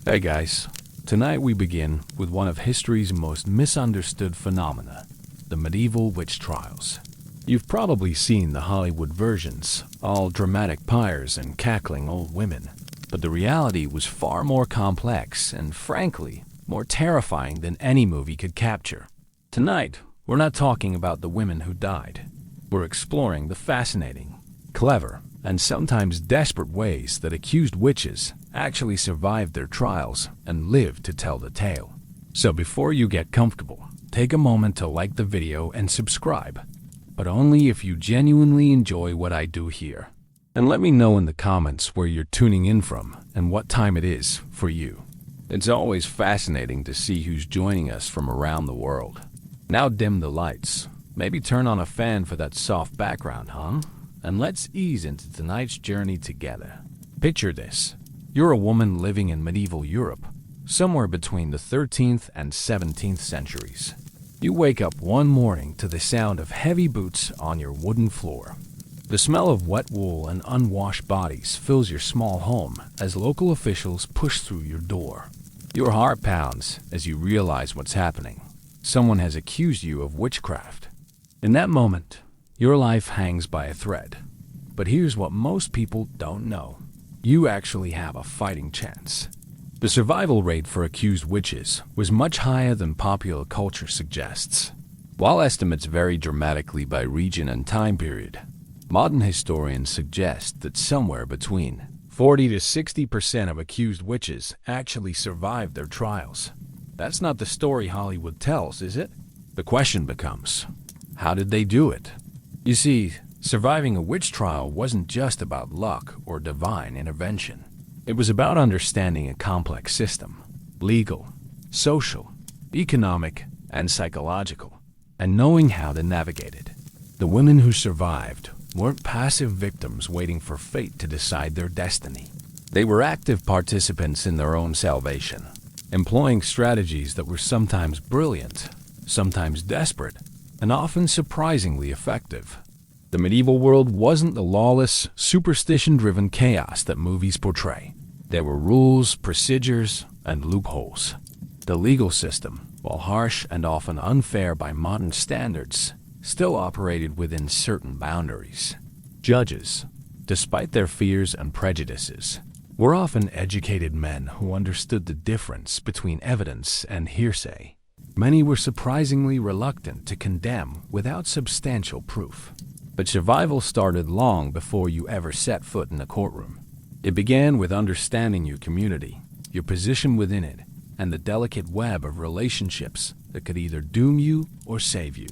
Hey guys, tonight we begin with one of history's most misunderstood phenomena, the medieval witch trials. You've probably seen the Hollywood versions, all dramatic pyres and cackling old women, but the reality was far more complex and, frankly, more terrifying than any movie could capture. Tonight, we're not talking about the women who died. We're exploring the fascinating, clever, and sometimes desperate ways that accused witches actually survived their trials and lived to tell the tale. So before you get comfortable, take a moment to like the video and subscribe, but only if you genuinely enjoy what I do here. And let me know in the comments where you're tuning in from and what time it is for you. It's always fascinating to see who's joining us from around the world. Now dim the lights, maybe turn on a fan for that soft background, huh? And let's ease into tonight's journey together. Picture this. You're a woman living in medieval Europe, somewhere between the 13th and 17th centuries. You wake up one morning to the sound of heavy boots on your wooden floor. The smell of wet wool and unwashed bodies fills your small home as local officials push through your door. Your heart pounds as you realize what's happening. Someone has accused you of witchcraft. In that moment, your life hangs by a thread. But here's what most people don't know. You actually have a fighting chance. The survival rate for accused witches was much higher than popular culture suggests. While estimates vary dramatically by region and time period, modern historians suggest that somewhere between 40 to 60% of accused witches actually survived their trials. That's not the story Hollywood tells, is it? The question becomes, how did they do it? You see, surviving a witch trial wasn't just about luck or divine intervention. It was about understanding a complex system, legal, social, economic, and psychological, and knowing how to navigate it. The women who survived weren't passive victims waiting for fate to decide their destiny. They were active participants in their own salvation, employing strategies that were sometimes brilliant, sometimes desperate, and often surprisingly effective. The medieval world wasn't the lawless, superstition-driven chaos that movies portray. There were rules, procedures, and loopholes. The legal system, while harsh and often unfair by modern standards, still operated within certain boundaries. Judges, despite their fears and prejudices, were often educated men who understood the difference between evidence and hearsay. Many were surprisingly reluctant to condemn without substantial proof. But survival started long before you ever set foot in a courtroom. It began with understanding your community, your position within it, and the delicate web of relationships that could either doom you or save you.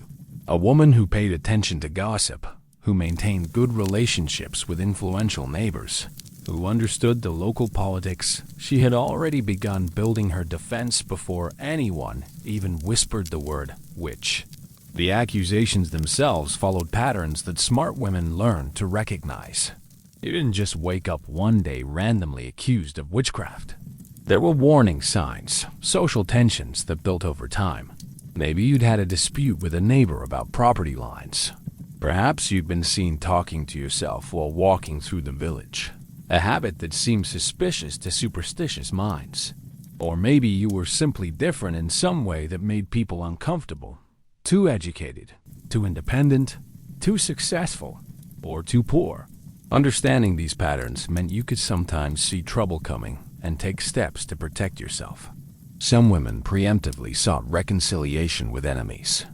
A woman who paid attention to gossip, who maintained good relationships with influential neighbors, who understood the local politics, she had already begun building her defense before anyone even whispered the word witch. The accusations themselves followed patterns that smart women learned to recognize. You didn't just wake up one day randomly accused of witchcraft. There were warning signs, social tensions that built over time. Maybe you'd had a dispute with a neighbor about property lines. Perhaps you'd been seen talking to yourself while walking through the village, a habit that seemed suspicious to superstitious minds. Or maybe you were simply different in some way that made people uncomfortable. Too educated, too independent, too successful, or too poor. Understanding these patterns meant you could sometimes see trouble coming and take steps to protect yourself. Some women preemptively sought reconciliation with enemies.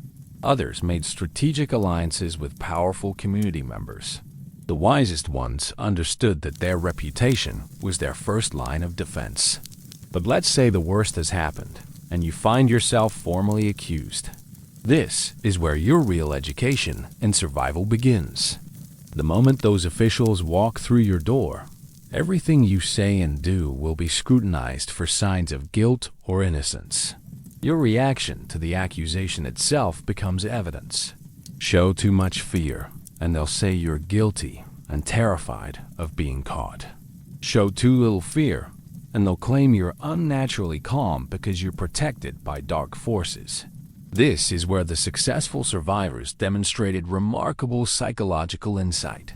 Others made strategic alliances with powerful community members. The wisest ones understood that their reputation was their first line of defense. But let's say the worst has happened, and you find yourself formally accused. This is where your real education and survival begins. The moment those officials walk through your door, everything you say and do will be scrutinized for signs of guilt or innocence. Your reaction to the accusation itself becomes evidence. Show too much fear, and they'll say you're guilty and terrified of being caught. Show too little fear, and they'll claim you're unnaturally calm because you're protected by dark forces. This is where the successful survivors demonstrated remarkable psychological insight.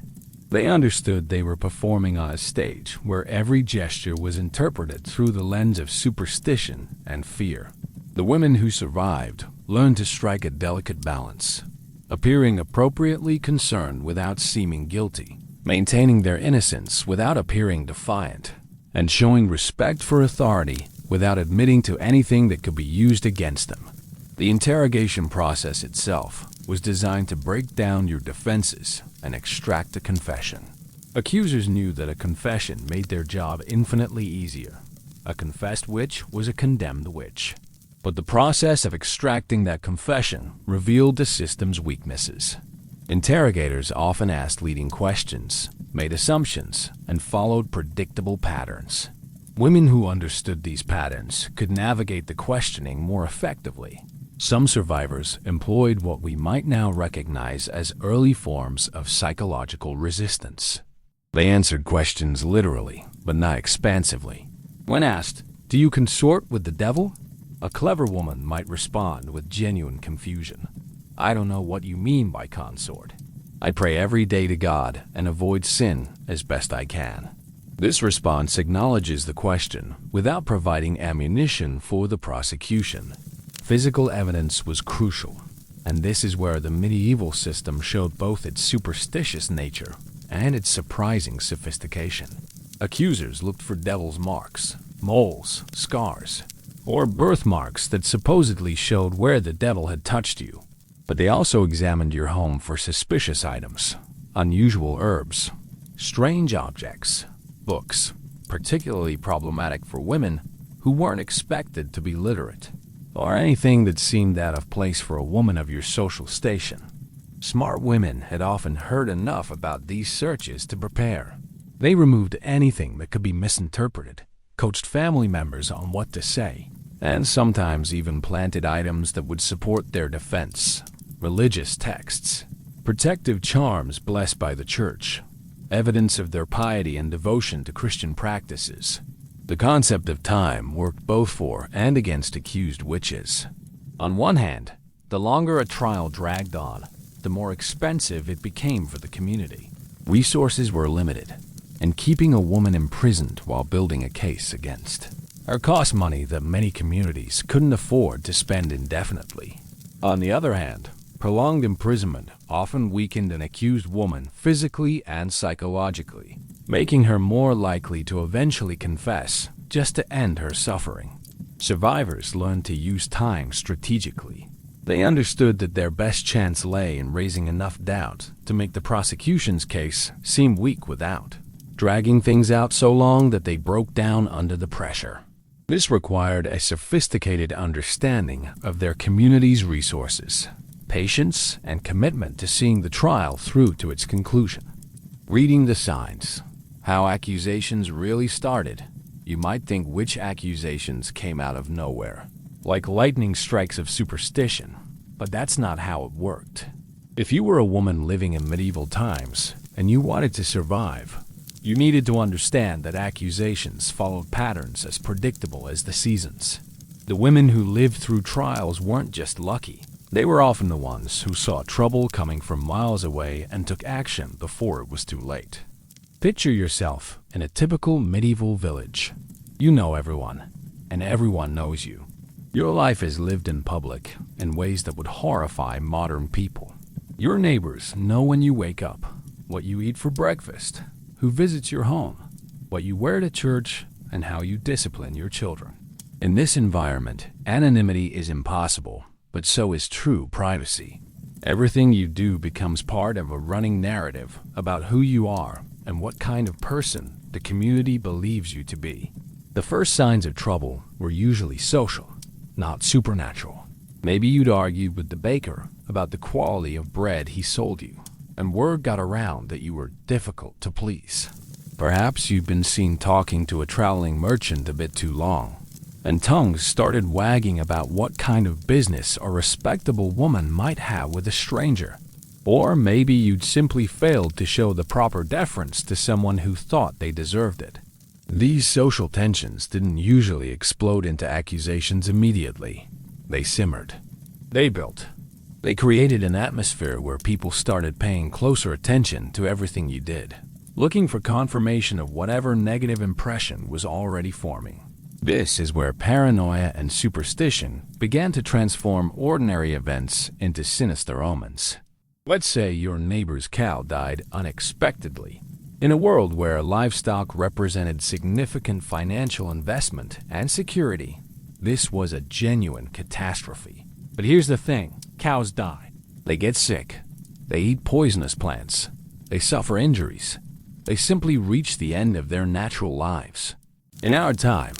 They understood they were performing on a stage where every gesture was interpreted through the lens of superstition and fear. The women who survived learned to strike a delicate balance, appearing appropriately concerned without seeming guilty, maintaining their innocence without appearing defiant, and showing respect for authority without admitting to anything that could be used against them. The interrogation process itself was designed to break down your defenses and extract a confession. Accusers knew that a confession made their job infinitely easier. A confessed witch was a condemned witch. But the process of extracting that confession revealed the system's weaknesses. Interrogators often asked leading questions, made assumptions, and followed predictable patterns. Women who understood these patterns could navigate the questioning more effectively. Some survivors employed what we might now recognize as early forms of psychological resistance. They answered questions literally, but not expansively. When asked, "Do you consort with the devil?" a clever woman might respond with genuine confusion. "I don't know what you mean by consort. I pray every day to God and avoid sin as best I can." This response acknowledges the question without providing ammunition for the prosecution. Physical evidence was crucial, and this is where the medieval system showed both its superstitious nature and its surprising sophistication. Accusers looked for devil's marks, moles, scars, or birthmarks that supposedly showed where the devil had touched you. But they also examined your home for suspicious items, unusual herbs, strange objects, books, particularly problematic for women who weren't expected to be literate, or anything that seemed out of place for a woman of your social station. Smart women had often heard enough about these searches to prepare. They removed anything that could be misinterpreted, coached family members on what to say, and sometimes even planted items that would support their defense. Religious texts, protective charms blessed by the church, evidence of their piety and devotion to Christian practices. The concept of time worked both for and against accused witches. On one hand, the longer a trial dragged on, the more expensive it became for the community. Resources were limited, and keeping a woman imprisoned while building a case against her cost money that many communities couldn't afford to spend indefinitely. On the other hand, prolonged imprisonment often weakened an accused woman physically and psychologically, making her more likely to eventually confess just to end her suffering. Survivors learned to use time strategically. They understood that their best chance lay in raising enough doubt to make the prosecution's case seem weak without dragging things out so long that they broke down under the pressure. This required a sophisticated understanding of their community's resources, patience, and commitment to seeing the trial through to its conclusion. Reading the signs, how accusations really started. You might think witch accusations came out of nowhere, like lightning strikes of superstition, but that's not how it worked. If you were a woman living in medieval times and you wanted to survive, you needed to understand that accusations followed patterns as predictable as the seasons. The women who lived through trials weren't just lucky. They were often the ones who saw trouble coming from miles away and took action before it was too late. Picture yourself in a typical medieval village. You know everyone, and everyone knows you. Your life is lived in public in ways that would horrify modern people. Your neighbors know when you wake up, what you eat for breakfast, who visits your home, what you wear to church, and how you discipline your children. In this environment, anonymity is impossible, but so is true privacy. Everything you do becomes part of a running narrative about who you are and what kind of person the community believes you to be. The first signs of trouble were usually social, not supernatural. Maybe you'd argued with the baker about the quality of bread he sold you, and word got around that you were difficult to please. Perhaps you'd been seen talking to a traveling merchant a bit too long, and tongues started wagging about what kind of business a respectable woman might have with a stranger. Or maybe you'd simply failed to show the proper deference to someone who thought they deserved it. These social tensions didn't usually explode into accusations immediately. They simmered. They built. They created an atmosphere where people started paying closer attention to everything you did, looking for confirmation of whatever negative impression was already forming. This is where paranoia and superstition began to transform ordinary events into sinister omens. Let's say your neighbor's cow died unexpectedly. In a world where livestock represented significant financial investment and security, this was a genuine catastrophe. But here's the thing, cows die. They get sick. They eat poisonous plants. They suffer injuries. They simply reach the end of their natural lives. In our time,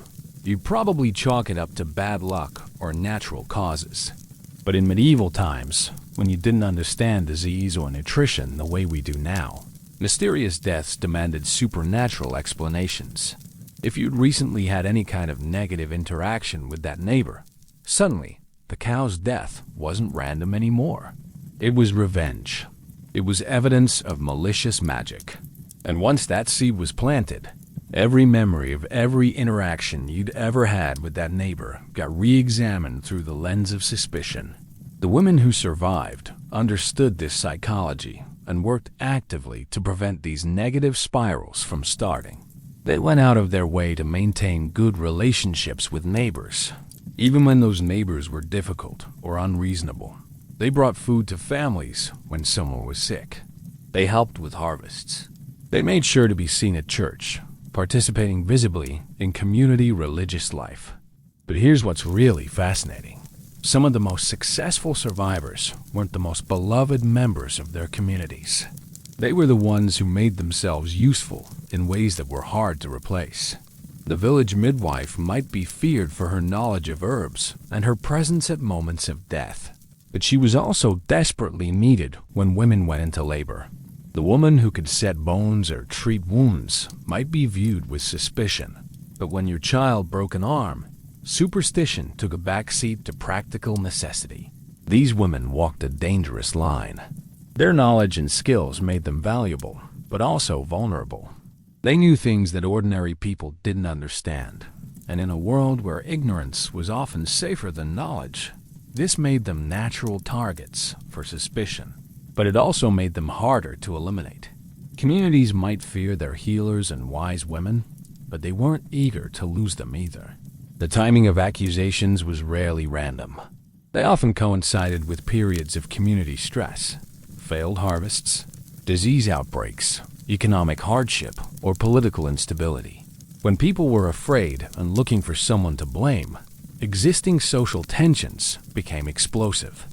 you'd probably chalk it up to bad luck or natural causes. But in medieval times, when you didn't understand disease or nutrition the way we do now, mysterious deaths demanded supernatural explanations. If you'd recently had any kind of negative interaction with that neighbor, suddenly the cow's death wasn't random anymore. It was revenge. It was evidence of malicious magic. And once that seed was planted, every memory of every interaction you'd ever had with that neighbor got re-examined through the lens of suspicion. The women who survived understood this psychology and worked actively to prevent these negative spirals from starting. They went out of their way to maintain good relationships with neighbors, even when those neighbors were difficult or unreasonable. They brought food to families when someone was sick. They helped with harvests. They made sure to be seen at church, participating visibly in community religious life. But here's what's really fascinating. Some of the most successful survivors weren't the most beloved members of their communities. They were the ones who made themselves useful in ways that were hard to replace. The village midwife might be feared for her knowledge of herbs and her presence at moments of death, but she was also desperately needed when women went into labor. The woman who could set bones or treat wounds might be viewed with suspicion, but when your child broke an arm, superstition took a backseat to practical necessity. These women walked a dangerous line. Their knowledge and skills made them valuable, but also vulnerable. They knew things that ordinary people didn't understand, and in a world where ignorance was often safer than knowledge, this made them natural targets for suspicion. But it also made them harder to eliminate. Communities might fear their healers and wise women, but they weren't eager to lose them either. The timing of accusations was rarely random. They often coincided with periods of community stress, failed harvests, disease outbreaks, economic hardship, or political instability. When people were afraid and looking for someone to blame, existing social tensions became explosive.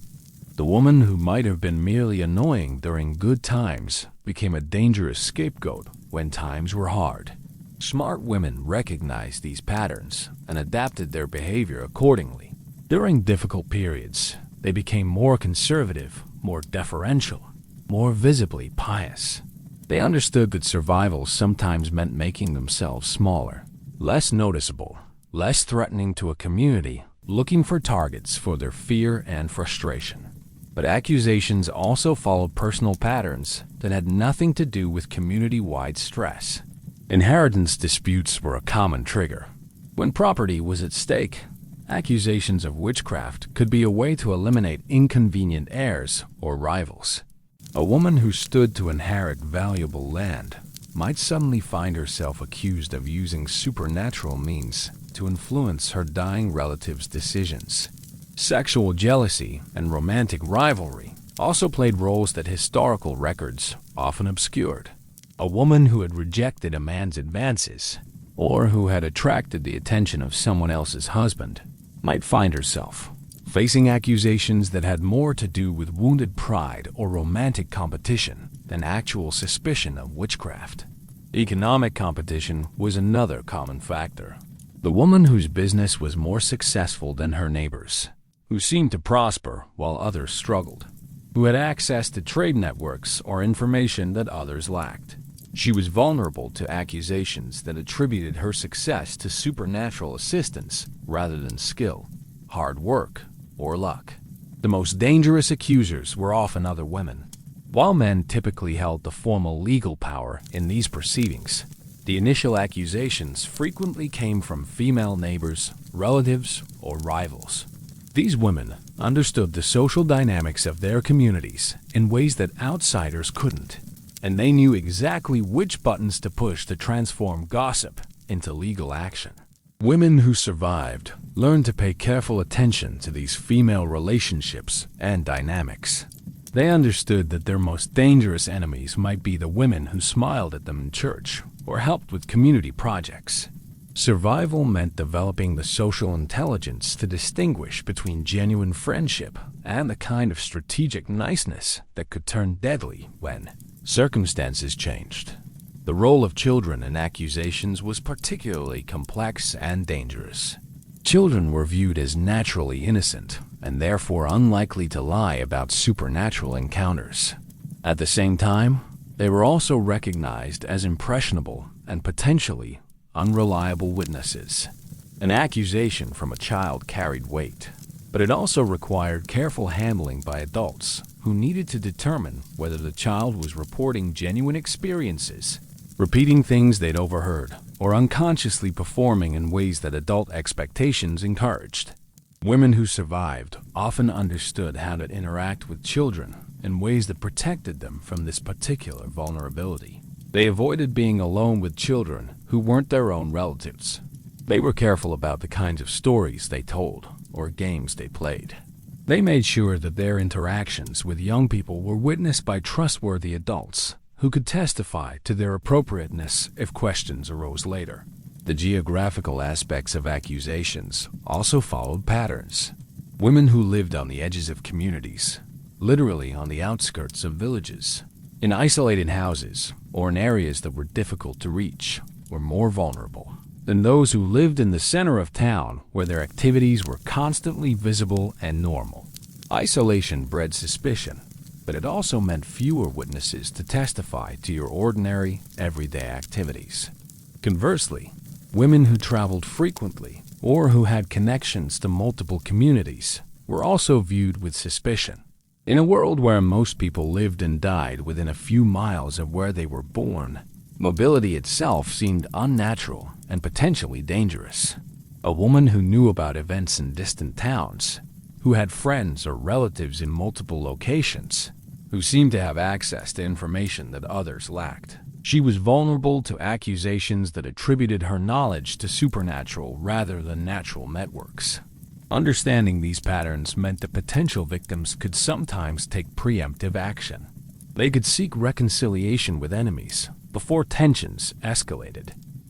The woman who might have been merely annoying during good times became a dangerous scapegoat when times were hard. Smart women recognized these patterns and adapted their behavior accordingly. During difficult periods, they became more conservative, more deferential, more visibly pious. They understood that survival sometimes meant making themselves smaller, less noticeable, less threatening to a community looking for targets for their fear and frustration. But accusations also followed personal patterns that had nothing to do with community-wide stress. Inheritance disputes were a common trigger. When property was at stake, accusations of witchcraft could be a way to eliminate inconvenient heirs or rivals. A woman who stood to inherit valuable land might suddenly find herself accused of using supernatural means to influence her dying relative's decisions. Sexual jealousy and romantic rivalry also played roles that historical records often obscured. A woman who had rejected a man's advances, or who had attracted the attention of someone else's husband, might find herself facing accusations that had more to do with wounded pride or romantic competition than actual suspicion of witchcraft. Economic competition was another common factor. The woman whose business was more successful than her neighbors, who seemed to prosper while others struggled, who had access to trade networks or information that others lacked. She was vulnerable to accusations that attributed her success to supernatural assistance rather than skill, hard work, or luck. The most dangerous accusers were often other women. While men typically held the formal legal power in these proceedings, the initial accusations frequently came from female neighbors, relatives, or rivals. These women understood the social dynamics of their communities in ways that outsiders couldn't, and they knew exactly which buttons to push to transform gossip into legal action. Women who survived learned to pay careful attention to these female relationships and dynamics. They understood that their most dangerous enemies might be the women who smiled at them in church or helped with community projects. Survival meant developing the social intelligence to distinguish between genuine friendship and the kind of strategic niceness that could turn deadly when circumstances changed. The role of children in accusations was particularly complex and dangerous. Children were viewed as naturally innocent and therefore unlikely to lie about supernatural encounters. At the same time, they were also recognized as impressionable and potentially unreliable witnesses. An accusation from a child carried weight, but it also required careful handling by adults who needed to determine whether the child was reporting genuine experiences, repeating things they'd overheard, or unconsciously performing in ways that adult expectations encouraged. Women who survived often understood how to interact with children in ways that protected them from this particular vulnerability. They avoided being alone with children who weren't their own relatives. They were careful about the kinds of stories they told or games they played. They made sure that their interactions with young people were witnessed by trustworthy adults who could testify to their appropriateness if questions arose later. The geographical aspects of accusations also followed patterns. Women who lived on the edges of communities, literally on the outskirts of villages, in isolated houses, or in areas that were difficult to reach, were more vulnerable than those who lived in the center of town where their activities were constantly visible and normal. Isolation bred suspicion, but it also meant fewer witnesses to testify to your ordinary, everyday activities. Conversely, women who traveled frequently or who had connections to multiple communities were also viewed with suspicion. In a world where most people lived and died within a few miles of where they were born, mobility itself seemed unnatural and potentially dangerous. A woman who knew about events in distant towns, who had friends or relatives in multiple locations, who seemed to have access to information that others lacked. She was vulnerable to accusations that attributed her knowledge to supernatural rather than natural networks. Understanding these patterns meant that potential victims could sometimes take preemptive action. They could seek reconciliation with enemies before tensions escalated.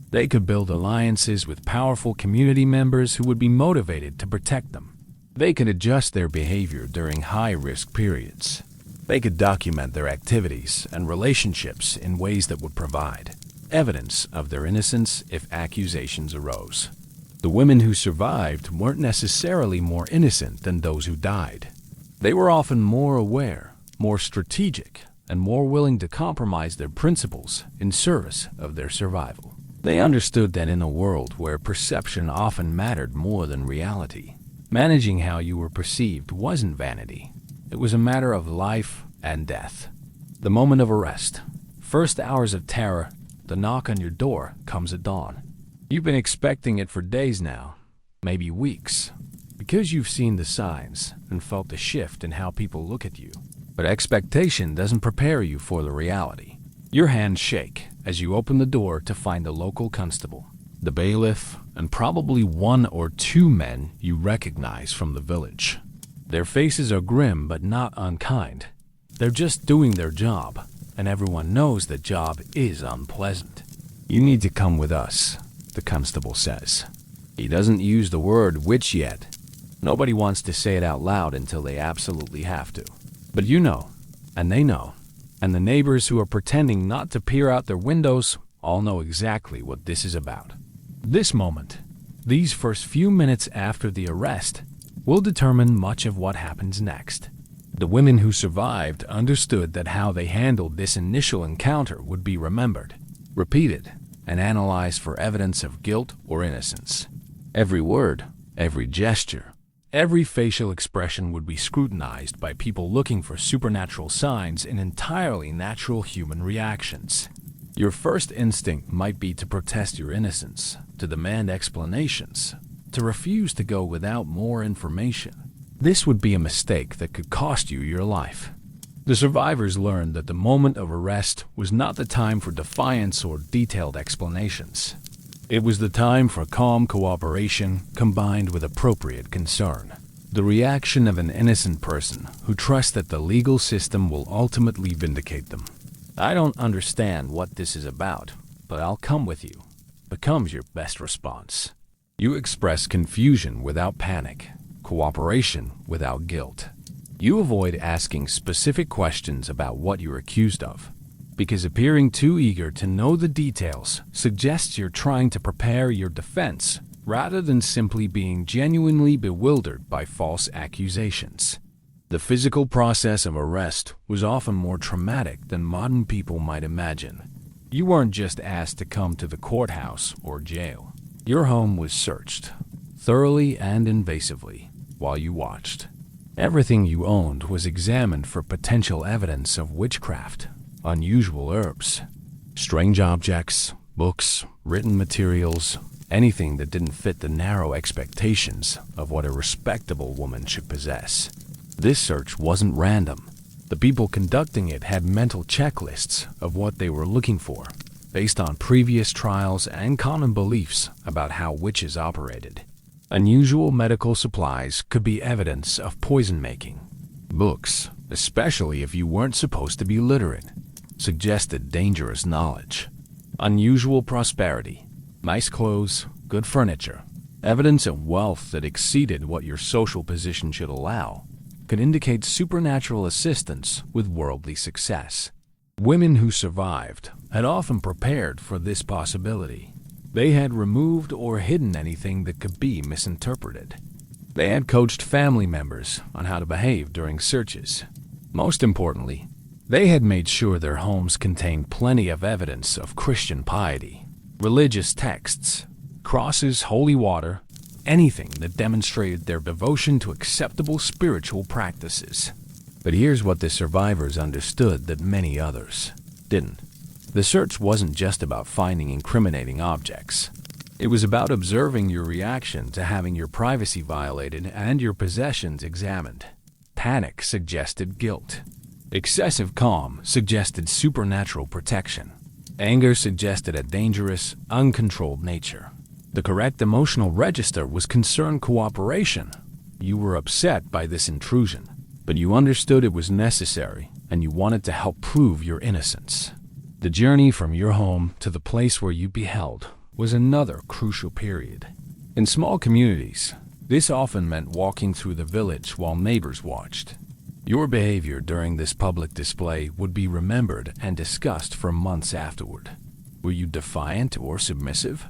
They could build alliances with powerful community members who would be motivated to protect them. They could adjust their behavior during high-risk periods. They could document their activities and relationships in ways that would provide evidence of their innocence if accusations arose. The women who survived weren't necessarily more innocent than those who died. They were often more aware, more strategic, and more willing to compromise their principles in service of their survival. They understood that in a world where perception often mattered more than reality, managing how you were perceived wasn't vanity. It was a matter of life and death. The moment of arrest, first hours of terror, the knock on your door comes at dawn. You've been expecting it for days now, maybe weeks, because you've seen the signs and felt the shift in how people look at you. But expectation doesn't prepare you for the reality. Your hands shake as you open the door to find the local constable, the bailiff, and probably one or two men you recognize from the village. Their faces are grim but not unkind. They're just doing their job, and everyone knows the job is unpleasant. You need to come with us, the constable says. He doesn't use the word witch yet. Nobody wants to say it out loud until they absolutely have to. But you know, and they know, and the neighbors who are pretending not to peer out their windows all know exactly what this is about. This moment, these first few minutes after the arrest, will determine much of what happens next. The women who survived understood that how they handled this initial encounter would be remembered, repeated, and analyzed for evidence of guilt or innocence. Every word, every gesture, every facial expression would be scrutinized by people looking for supernatural signs in entirely natural human reactions. Your first instinct might be to protest your innocence, to demand explanations, to refuse to go without more information. This would be a mistake that could cost you your life. The survivors learned that the moment of arrest was not the time for defiance or detailed explanations. It was the time for calm cooperation combined with appropriate concern. The reaction of an innocent person who trusts that the legal system will ultimately vindicate them. "I don't understand what this is about, but I'll come with you," becomes your best response. You express confusion without panic, cooperation without guilt. You avoid asking specific questions about what you're accused of, because appearing too eager to know the details suggests you're trying to prepare your defense rather than simply being genuinely bewildered by false accusations. The physical process of arrest was often more traumatic than modern people might imagine. You weren't just asked to come to the courthouse or jail. Your home was searched, thoroughly and invasively, while you watched. Everything you owned was examined for potential evidence of witchcraft, unusual herbs, strange objects, books, written materials, anything that didn't fit the narrow expectations of what a respectable woman should possess. This search wasn't random. The people conducting it had mental checklists of what they were looking for, based on previous trials and common beliefs about how witches operated. Unusual medical supplies could be evidence of poison-making. Books, especially if you weren't supposed to be literate, suggested dangerous knowledge. Unusual prosperity, nice clothes, good furniture, evidence of wealth that exceeded what your social position should allow, could indicate supernatural assistance with worldly success. Women who survived had often prepared for this possibility. They had removed or hidden anything that could be misinterpreted. They had coached family members on how to behave during searches. Most importantly, they had made sure their homes contained plenty of evidence of Christian piety, religious texts, crosses, holy water, anything that demonstrated their devotion to acceptable spiritual practices. But here's what the survivors understood that many others didn't. The search wasn't just about finding incriminating objects. It was about observing your reaction to having your privacy violated and your possessions examined. Panic suggested guilt. Excessive calm suggested supernatural protection. Anger suggested a dangerous, uncontrolled nature. The correct emotional register was concerned cooperation. You were upset by this intrusion, but you understood it was necessary and you wanted to help prove your innocence. The journey from your home to the place where you beheld was another crucial period. In small communities, this often meant walking through the village while neighbors watched. Your behavior during this public display would be remembered and discussed for months afterward. Were you defiant or submissive?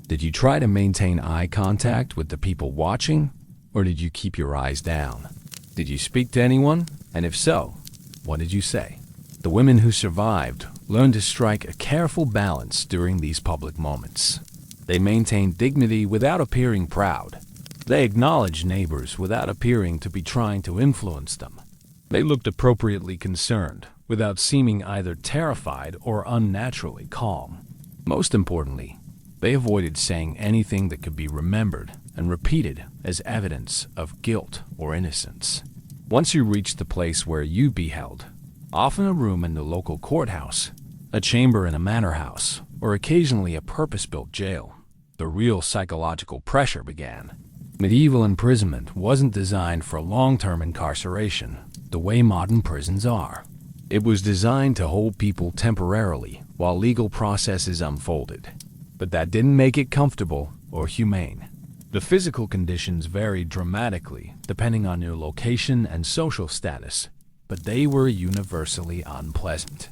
Did you try to maintain eye contact with the people watching, or did you keep your eyes down? Did you speak to anyone? And if so, what did you say? The women who survived learned to strike a careful balance during these public moments. They maintained dignity without appearing proud. They acknowledged neighbors without appearing to be trying to influence them. They looked appropriately concerned without seeming either terrified or unnaturally calm. Most importantly, they avoided saying anything that could be remembered and repeated as evidence of guilt or innocence. Once you reached the place where you beheld, often a room in the local courthouse, a chamber in a manor house, or occasionally a purpose-built jail, the real psychological pressure began. Medieval imprisonment wasn't designed for long-term incarceration, the way modern prisons are. It was designed to hold people temporarily while legal processes unfolded. But that didn't make it comfortable or humane. The physical conditions varied dramatically depending on your location and social status, but they were universally unpleasant.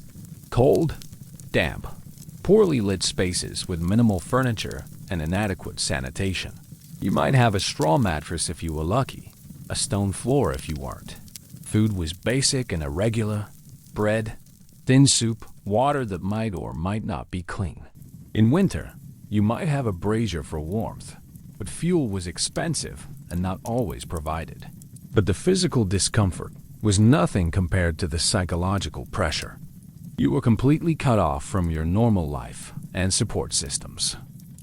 Cold, damp, poorly lit spaces with minimal furniture and inadequate sanitation. You might have a straw mattress if you were lucky, a stone floor if you weren't. Food was basic and irregular: bread, thin soup, water that might or might not be clean. In winter, you might have a brazier for warmth, but fuel was expensive and not always provided. But the physical discomfort was nothing compared to the psychological pressure. You were completely cut off from your normal life and support systems.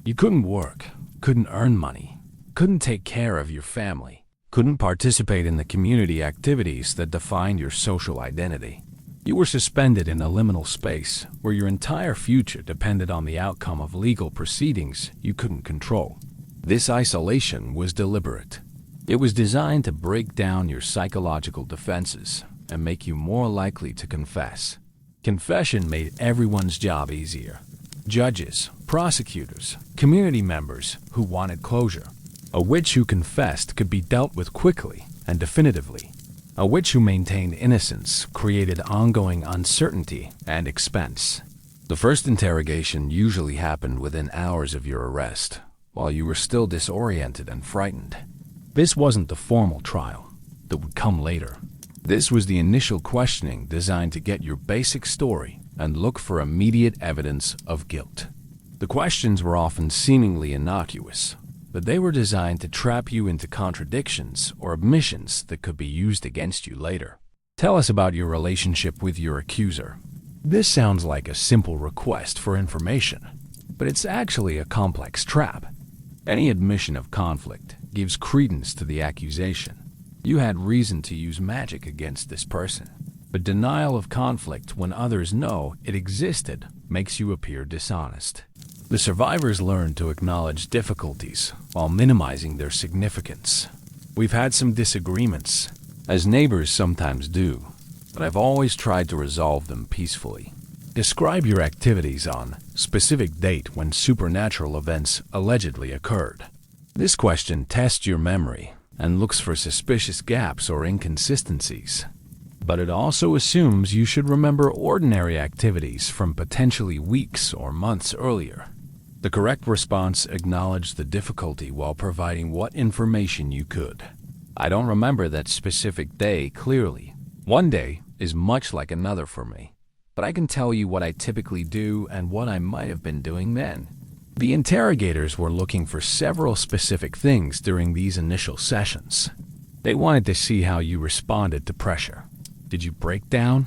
You couldn't work, couldn't earn money, couldn't take care of your family. couldn't participate in the community activities that defined your social identity. You were suspended in a liminal space where your entire future depended on the outcome of legal proceedings you couldn't control. This isolation was deliberate. It was designed to break down your psychological defenses and make you more likely to confess. Confession made everyone's job easier. Judges, prosecutors, community members who wanted closure. A witch who confessed could be dealt with quickly and definitively. A witch who maintained innocence created ongoing uncertainty and expense. The first interrogation usually happened within hours of your arrest, while you were still disoriented and frightened. This wasn't the formal trial that would come later. This was the initial questioning designed to get your basic story and look for immediate evidence of guilt. The questions were often seemingly innocuous, but they were designed to trap you into contradictions or admissions that could be used against you later. Tell us about your relationship with your accuser. This sounds like a simple request for information, but it's actually a complex trap. Any admission of conflict gives credence to the accusation. You had reason to use magic against this person, but denial of conflict when others know it existed makes you appear dishonest. The survivors learned to acknowledge difficulties while minimizing their significance. We've had some disagreements, as neighbors sometimes do, but I've always tried to resolve them peacefully. Describe your activities on specific date when supernatural events allegedly occurred. This question tests your memory and looks for suspicious gaps or inconsistencies. But it also assumes you should remember ordinary activities from potentially weeks or months earlier. The correct response acknowledged the difficulty while providing what information you could. I don't remember that specific day clearly. One day is much like another for me, but I can tell you what I typically do and what I might have been doing then. The interrogators were looking for several specific things during these initial sessions. They wanted to see how you responded to pressure. Did you break down,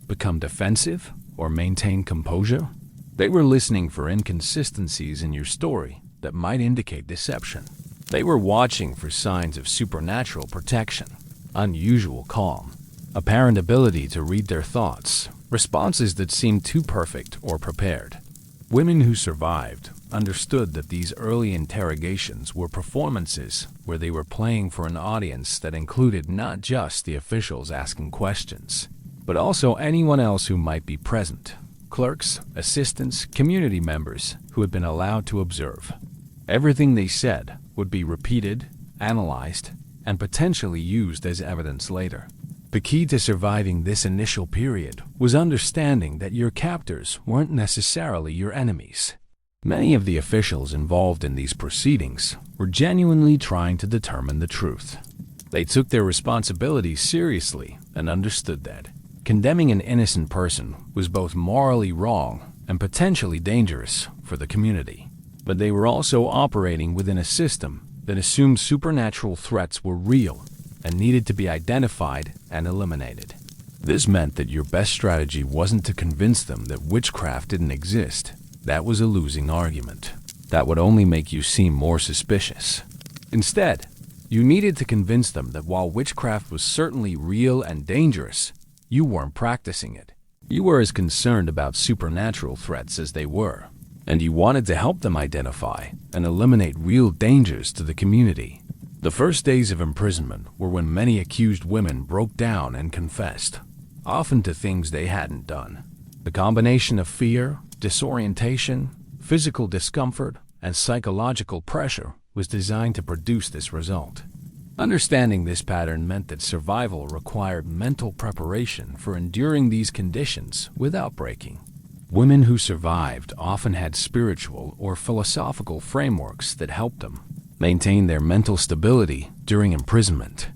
become defensive, or maintain composure? They were listening for inconsistencies in your story that might indicate deception. They were watching for signs of supernatural protection, unusual calm, apparent ability to read their thoughts, responses that seemed too perfect or prepared. Women who survived understood that these early interrogations were performances where they were playing for an audience that included not just the officials asking questions, but also anyone else who might be present. Clerks, assistants, community members who had been allowed to observe. Everything they said would be repeated, analyzed, and potentially used as evidence later. The key to surviving this initial period was understanding that your captors weren't necessarily your enemies. Many of the officials involved in these proceedings were genuinely trying to determine the truth. They took their responsibilities seriously and understood that condemning an innocent person was both morally wrong and potentially dangerous for the community. But they were also operating within a system that assumed supernatural threats were real and needed to be identified and eliminated. This meant that your best strategy wasn't to convince them that witchcraft didn't exist. That was a losing argument. That would only make you seem more suspicious. Instead, you needed to convince them that while witchcraft was certainly real and dangerous, you weren't practicing it. You were as concerned about supernatural threats as they were, and you wanted to help them identify and eliminate real dangers to the community. The first days of imprisonment were when many accused women broke down and confessed, often to things they hadn't done. The combination of fear, disorientation, physical discomfort, and psychological pressure was designed to produce this result. Understanding this pattern meant that survival required mental preparation for enduring these conditions without breaking. Women who survived often had spiritual or philosophical frameworks that helped them maintain their mental stability during imprisonment.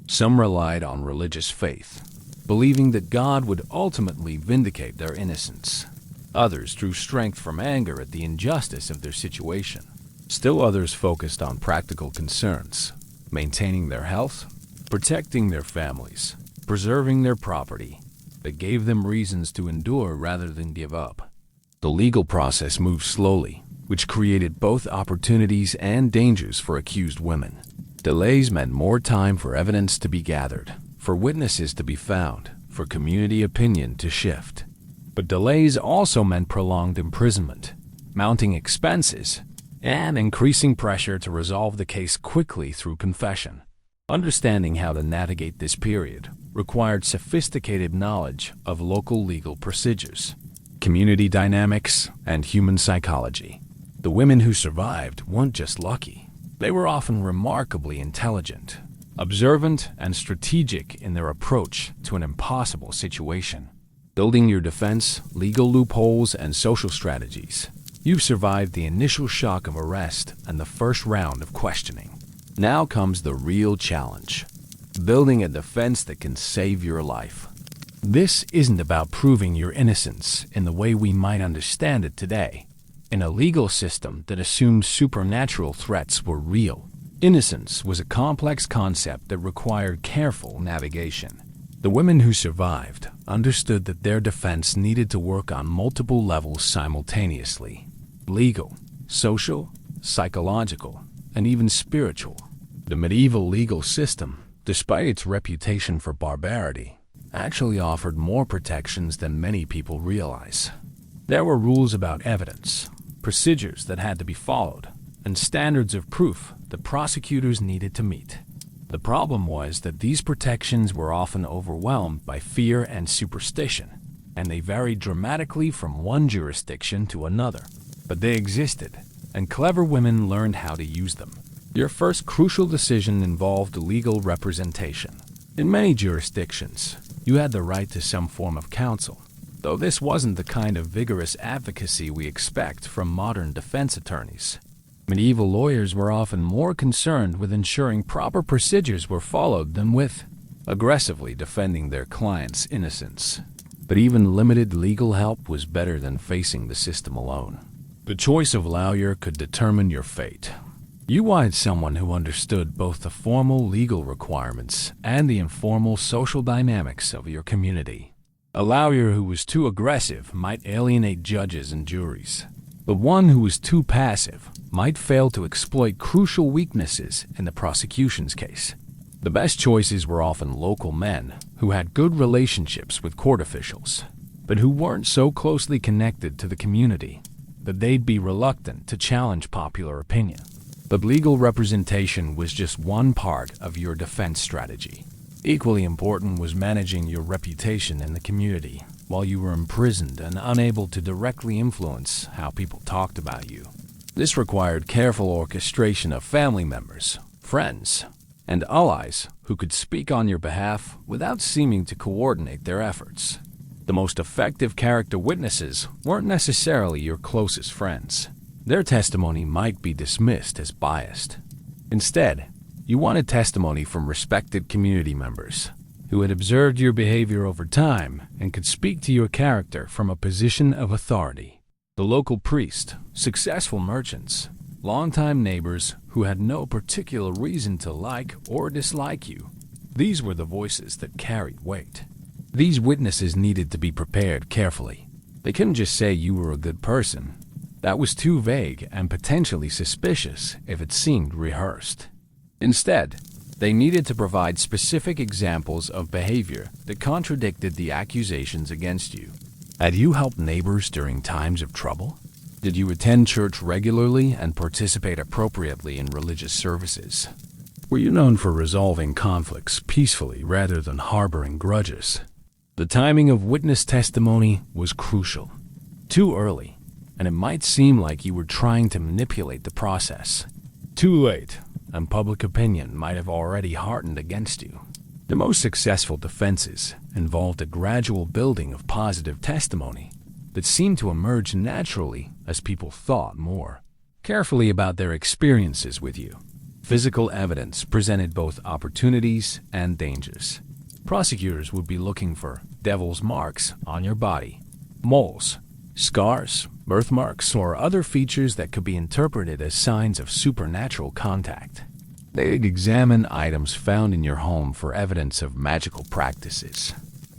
Some relied on religious faith, believing that God would ultimately vindicate their innocence. Others drew strength from anger at the injustice of their situation. Still others focused on practical concerns, maintaining their health, protecting their families, preserving their property, that gave them reasons to endure rather than give up. The legal process moved slowly, which created both opportunities and dangers for accused women. Delays meant more time for evidence to be gathered, for witnesses to be found, for community opinion to shift. But delays also meant prolonged imprisonment, mounting expenses, and increasing pressure to resolve the case quickly through confession. Understanding how to navigate this period required sophisticated knowledge of local legal procedures, community dynamics, and human psychology. The women who survived weren't just lucky. They were often remarkably intelligent, observant, and strategic in their approach to an impossible situation. Building your defense, legal loopholes, and social strategies, you've survived the initial shock of arrest and the first round of questioning. Now comes the real challenge: building a defense that can save your life. This isn't about proving your innocence in the way we might understand it today. In a legal system that assumed supernatural threats were real, innocence was a complex concept that required careful navigation. The women who survived understood that their defense needed to work on multiple levels simultaneously: legal, social, psychological, and even spiritual. The medieval legal system, despite its reputation for barbarity, actually offered more protections than many people realize. There were rules about evidence, procedures that had to be followed, and standards of proof that prosecutors needed to meet. The problem was that these protections were often overwhelmed by fear and superstition, and they varied dramatically from one jurisdiction to another. But they existed, and clever women learned how to use them. Your first crucial decision involved legal representation. In many jurisdictions, you had the right to some form of counsel, though this wasn't the kind of vigorous advocacy we expect from modern defense attorneys. Medieval lawyers were often more concerned with ensuring proper procedures were followed than with aggressively defending their client's innocence. But even limited legal help was better than facing the system alone. The choice of lawyer could determine your fate. You wanted someone who understood both the formal legal requirements and the informal social dynamics of your community. A lawyer who was too aggressive might alienate judges and juries, but one who was too passive might fail to exploit crucial weaknesses in the prosecution's case. The best choices were often local men who had good relationships with court officials, but who weren't so closely connected to the community that they'd be reluctant to challenge popular opinion. But legal representation was just one part of your defense strategy. Equally important was managing your reputation in the community while you were imprisoned and unable to directly influence how people talked about you. This required careful orchestration of family members, friends, and allies who could speak on your behalf without seeming to coordinate their efforts. The most effective character witnesses weren't necessarily your closest friends. Their testimony might be dismissed as biased. Instead, you wanted testimony from respected community members who had observed your behavior over time and could speak to your character from a position of authority. The local priest, successful merchants, longtime neighbors who had no particular reason to like or dislike you. These were the voices that carried weight. These witnesses needed to be prepared carefully. They couldn't just say you were a good person. That was too vague and potentially suspicious if it seemed rehearsed. Instead, they needed to provide specific examples of behavior that contradicted the accusations against you. Had you helped neighbors during times of trouble? Did you attend church regularly and participate appropriately in religious services? Were you known for resolving conflicts peacefully rather than harboring grudges? The timing of witness testimony was crucial. Too early, and it might seem like you were trying to manipulate the process. Too late, and public opinion might have already hardened against you. The most successful defenses involved a gradual building of positive testimony that seemed to emerge naturally as people thought more carefully about their experiences with you. Physical evidence presented both opportunities and dangers. Prosecutors would be looking for devil's marks on your body, moles, scars, birthmarks, or other features that could be interpreted as signs of supernatural contact. They'd examine items found in your home for evidence of magical practices.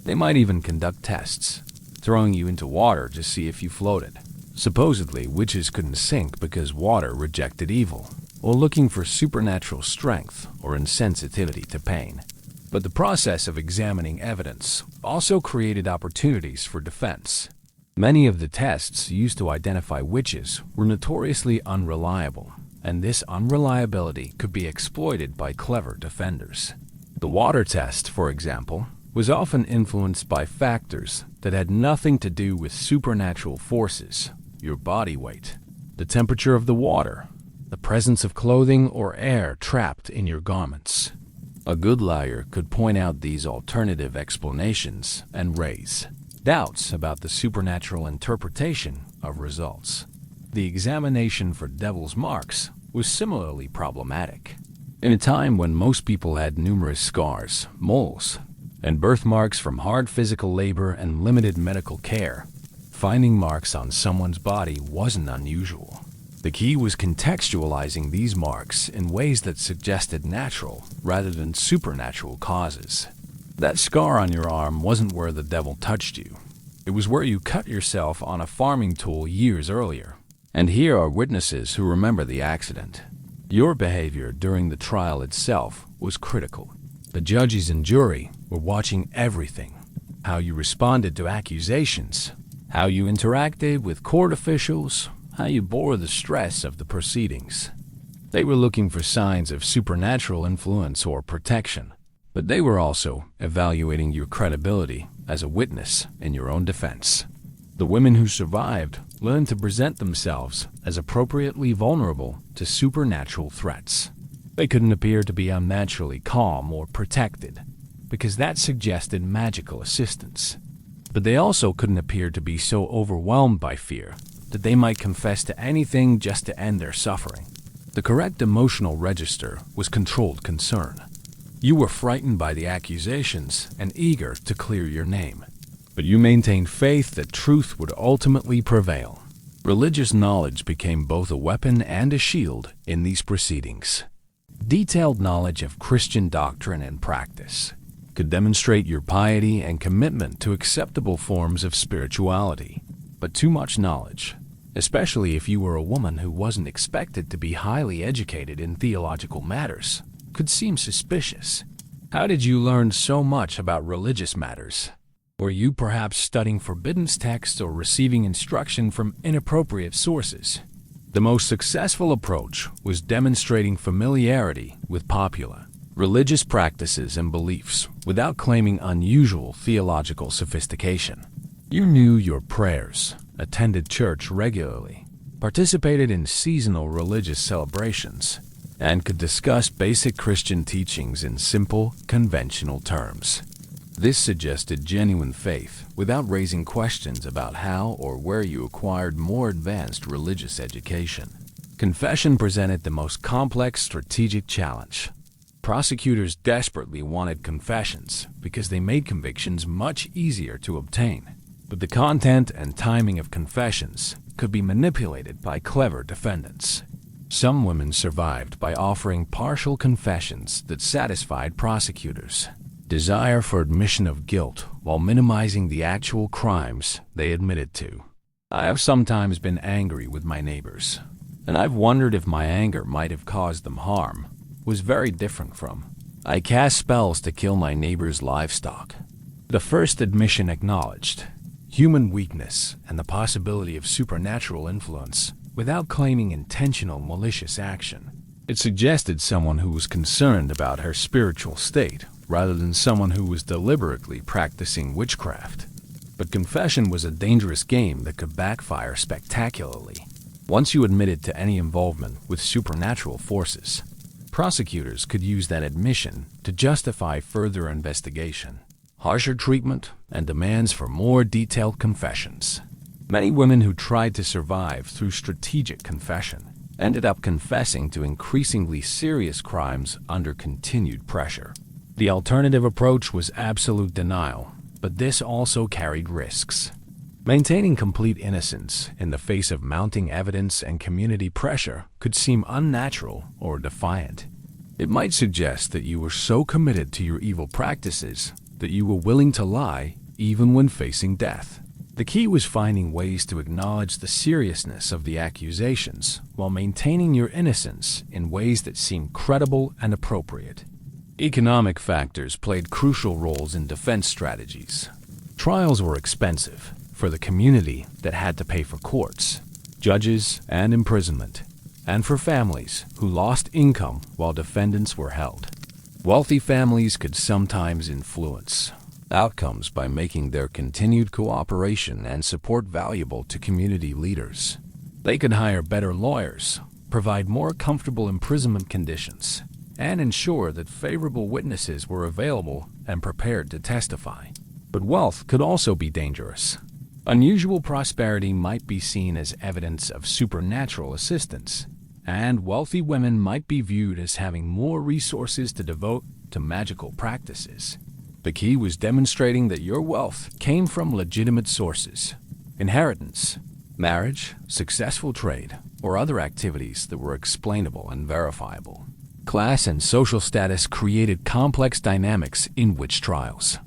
They might even conduct tests, throwing you into water to see if you floated. Supposedly, witches couldn't sink because water rejected evil, or looking for supernatural strength or insensitivity to pain. But the process of examining evidence also created opportunities for defense. Many of the tests used to identify witches were notoriously unreliable, and this unreliability could be exploited by clever defenders. The water test, for example, was often influenced by factors that had nothing to do with supernatural forces: your body weight, the temperature of the water, the presence of clothing or air trapped in your garments. A good liar could point out these alternative explanations and raise doubts about the supernatural interpretation of results. The examination for devil's marks was similarly problematic. In a time when most people had numerous scars, moles, and birthmarks from hard physical labor and limited medical care, finding marks on someone's body wasn't unusual. The key was contextualizing these marks in ways that suggested natural rather than supernatural causes. That scar on your arm wasn't where the devil touched you. It was where you cut yourself on a farming tool years earlier. And here are witnesses who remember the accident. Your behavior during the trial itself was critical. The judges and jury were watching everything: how you responded to accusations, how you interacted with court officials, how you bore the stress of the proceedings. They were looking for signs of supernatural influence or protection, but they were also evaluating your credibility as a witness in your own defense. The women who survived learned to present themselves as appropriately vulnerable to supernatural threats. They couldn't appear to be unnaturally calm or protected, because that suggested magical assistance. But they also couldn't appear to be so overwhelmed by fear that they might confess to anything just to end their suffering. The correct emotional register was controlled concern. You were frightened by the accusations and eager to clear your name, but you maintained faith that truth would ultimately prevail. Religious knowledge became both a weapon and a shield in these proceedings. Detailed knowledge of Christian doctrine and practice could demonstrate your piety and commitment to acceptable forms of spirituality. But too much knowledge, especially if you were a woman who wasn't expected to be highly educated in theological matters, could seem suspicious. How did you learn so much about religious matters? Were you perhaps studying forbidden texts or receiving instruction from inappropriate sources? The most successful approach was demonstrating familiarity with popular religious practices and beliefs without claiming unusual theological sophistication. You knew your prayers, attended church regularly, participated in seasonal religious celebrations, and could discuss basic Christian teachings in simple, conventional terms. This suggested genuine faith without raising questions about how or where you acquired more advanced religious education. Confession presented the most complex strategic challenge. Prosecutors desperately wanted confessions because they made convictions much easier to obtain. But the content and timing of confessions could be manipulated by clever defendants. Some women survived by offering partial confessions that satisfied prosecutors' desire for admission of guilt while minimizing the actual crimes they admitted to. I have sometimes been angry with my neighbors, and I've wondered if my anger might have caused them harm. It was very different from, I cast spells to kill my neighbor's livestock. The first admission acknowledged human weakness and the possibility of supernatural influence without claiming intentional malicious action. It suggested someone who was concerned about her spiritual state rather than someone who was deliberately practicing witchcraft. But confession was a dangerous game that could backfire spectacularly. Once you admitted to any involvement with supernatural forces, prosecutors could use that admission to justify further investigation, harsher treatment, and demands for more detailed confessions. Many women who tried to survive through strategic confession ended up confessing to increasingly serious crimes under continued pressure. The alternative approach was absolute denial, but this also carried risks. Maintaining complete innocence in the face of mounting evidence and community pressure could seem unnatural or defiant. It might suggest that you were so committed to your evil practices that you were willing to lie even when facing death. The key was finding ways to acknowledge the seriousness of the accusations while maintaining your innocence in ways that seemed credible and appropriate. Economic factors played crucial roles in defense strategies. Trials were expensive for the community that had to pay for courts, judges, and imprisonment, and for families who lost income while defendants were held. Wealthy families could sometimes influence outcomes by making their continued cooperation and support valuable to community leaders. They could hire better lawyers, provide more comfortable imprisonment conditions, and ensure that favorable witnesses were available and prepared to testify. But wealth could also be dangerous. Unusual prosperity might be seen as evidence of supernatural assistance, and wealthy women might be viewed as having more resources to devote to magical practices. The key was demonstrating that your wealth came from legitimate sources: inheritance, marriage, successful trade, or other activities that were explainable and verifiable. Class and social status created complex dynamics in witch trials.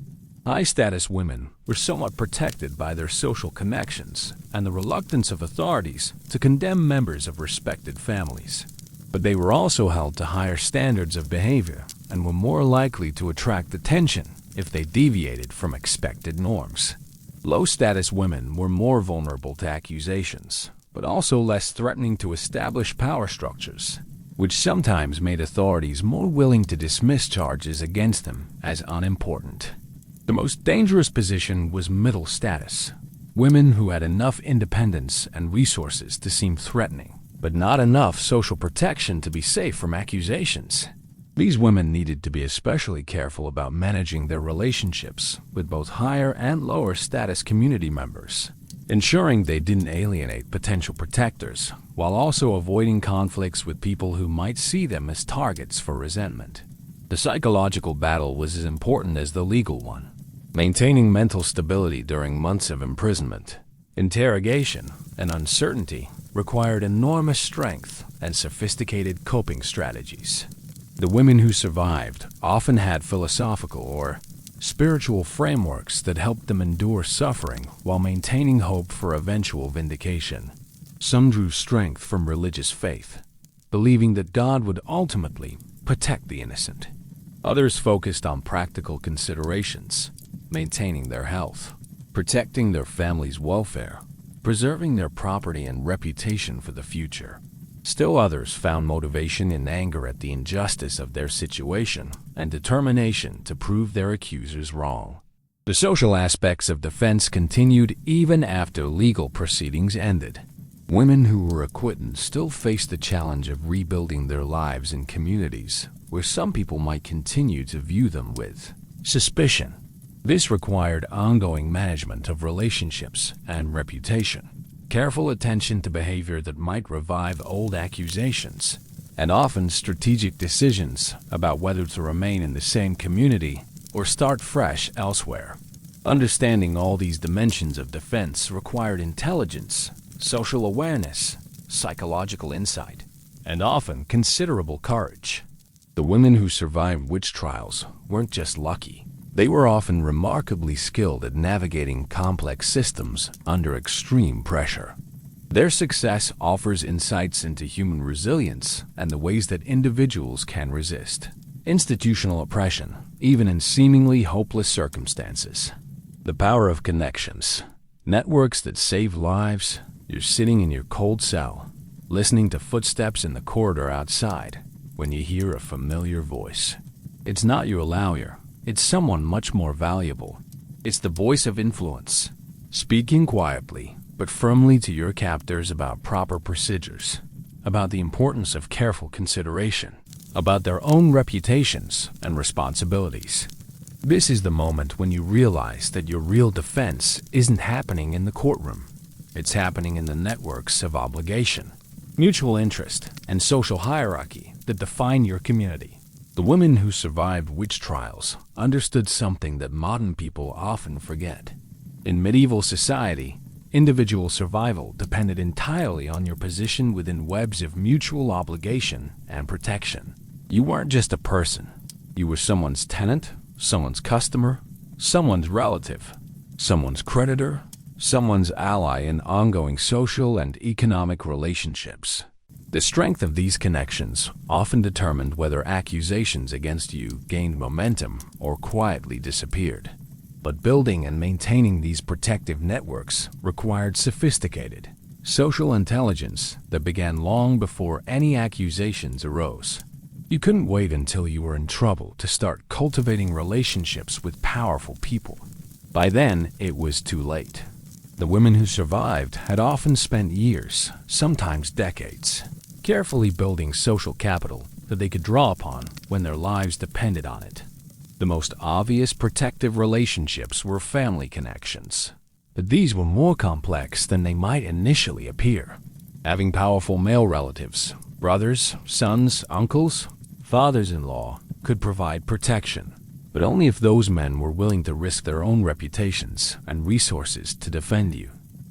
High-status women were somewhat protected by their social connections and the reluctance of authorities to condemn members of respected families. But they were also held to higher standards of behavior and were more likely to attract attention if they deviated from expected norms. Low-status women were more vulnerable to accusations, but also less threatening to establish power structures, which sometimes made authorities more willing to dismiss charges against them as unimportant. The most dangerous position was middle status, women who had enough independence and resources to seem threatening, but not enough social protection to be safe from accusations. These women needed to be especially careful about managing their relationships with both higher and lower status community members, ensuring they didn't alienate potential protectors, while also avoiding conflicts with people who might see them as targets for resentment. The psychological battle was as important as the legal one. Maintaining mental stability during months of imprisonment, interrogation, and uncertainty required enormous strength and sophisticated coping strategies. The women who survived often had philosophical or spiritual frameworks that helped them endure suffering while maintaining hope for eventual vindication. Some drew strength from religious faith, believing that God would ultimately protect the innocent. Others focused on practical considerations, maintaining their health, protecting their family's welfare, preserving their property and reputation for the future. Still others found motivation in anger at the injustice of their situation and determination to prove their accusers wrong. The social aspects of defense continued even after legal proceedings ended. Women who were acquitted still faced the challenge of rebuilding their lives in communities where some people might continue to view them with suspicion. This required ongoing management of relationships and reputation, careful attention to behavior that might revive old accusations, and often strategic decisions about whether to remain in the same community or start fresh elsewhere. Understanding all these dimensions of defense required intelligence, social awareness, psychological insight, and often considerable courage. The women who survived witch trials weren't just lucky. They were often remarkably skilled at navigating complex systems under extreme pressure. Their success offers insights into human resilience and the ways that individuals can resist institutional oppression, even in seemingly hopeless circumstances. The power of connections. Networks that save lives. You're sitting in your cold cell, listening to footsteps in the corridor outside, when you hear a familiar voice. It's not your lawyer. It's someone much more valuable. It's the voice of influence, speaking quietly but firmly to your captors about proper procedures, about the importance of careful consideration, about their own reputations and responsibilities. This is the moment when you realize that your real defense isn't happening in the courtroom. It's happening in the networks of obligation, mutual interest, and social hierarchy that define your community. The women who survived witch trials understood something that modern people often forget. In medieval society, individual survival depended entirely on your position within webs of mutual obligation and protection. You weren't just a person. You were someone's tenant, someone's customer, someone's relative, someone's creditor, someone's ally in ongoing social and economic relationships. The strength of these connections often determined whether accusations against you gained momentum or quietly disappeared. But building and maintaining these protective networks required sophisticated social intelligence that began long before any accusations arose. You couldn't wait until you were in trouble to start cultivating relationships with powerful people. By then, it was too late. The women who survived had often spent years, sometimes decades, carefully building social capital that they could draw upon when their lives depended on it. The most obvious protective relationships were family connections, but these were more complex than they might initially appear. Having powerful male relatives, brothers, sons, uncles, fathers-in-law, could provide protection, but only if those men were willing to risk their own reputations and resources to defend you.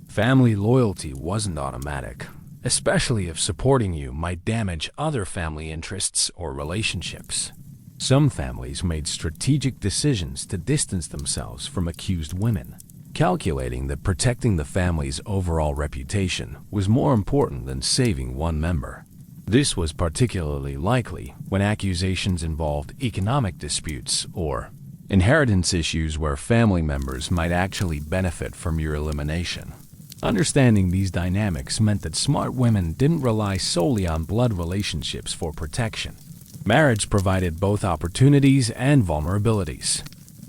Family loyalty wasn't automatic, especially if supporting you might damage other family interests or relationships. Some families made strategic decisions to distance themselves from accused women, calculating that protecting the family's overall reputation was more important than saving one member. This was particularly likely when accusations involved economic disputes or inheritance issues where family members might actually benefit from your elimination. Understanding these dynamics meant that smart women didn't rely solely on blood relationships for protection. Marriage provided both opportunities and vulnerabilities.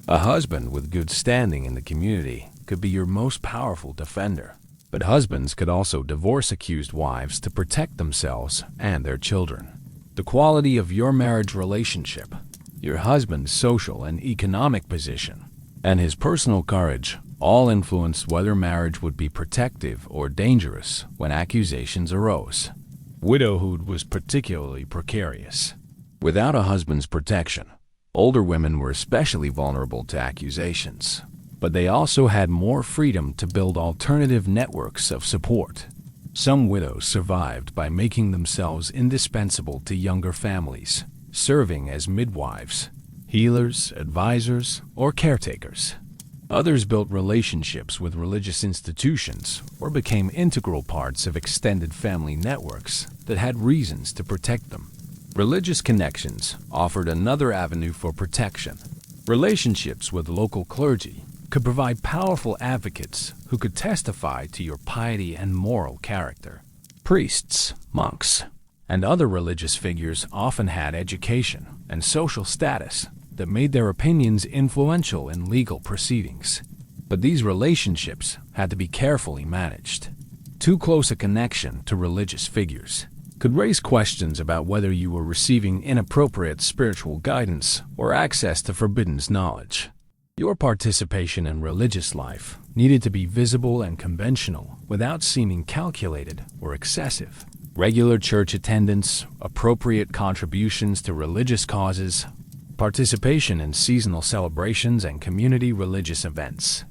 A husband with good standing in the community could be your most powerful defender, but husbands could also divorce accused wives to protect themselves and their children. The quality of your marriage relationship, your husband's social and economic position, and his personal courage all influenced whether marriage would be protective or dangerous when accusations arose. Widowhood was particularly precarious. Without a husband's protection, older women were especially vulnerable to accusations, but they also had more freedom to build alternative networks of support. Some widows survived by making themselves indispensable to younger families, serving as midwives, healers, advisors, or caretakers. Others built relationships with religious institutions or became integral parts of extended family networks that had reasons to protect them. Religious connections offered another avenue for protection. Relationships with local clergy could provide powerful advocates who could testify to your piety and moral character. Priests, monks, and other religious figures often had education and social status that made their opinions influential in legal proceedings. But these relationships had to be carefully managed. Too close a connection to religious figures could raise questions about whether you were receiving inappropriate spiritual guidance or access to forbidden knowledge. Your participation in religious life needed to be visible and conventional without seeming calculated or excessive. Regular church attendance, appropriate contributions to religious causes, participation in seasonal celebrations and community religious events.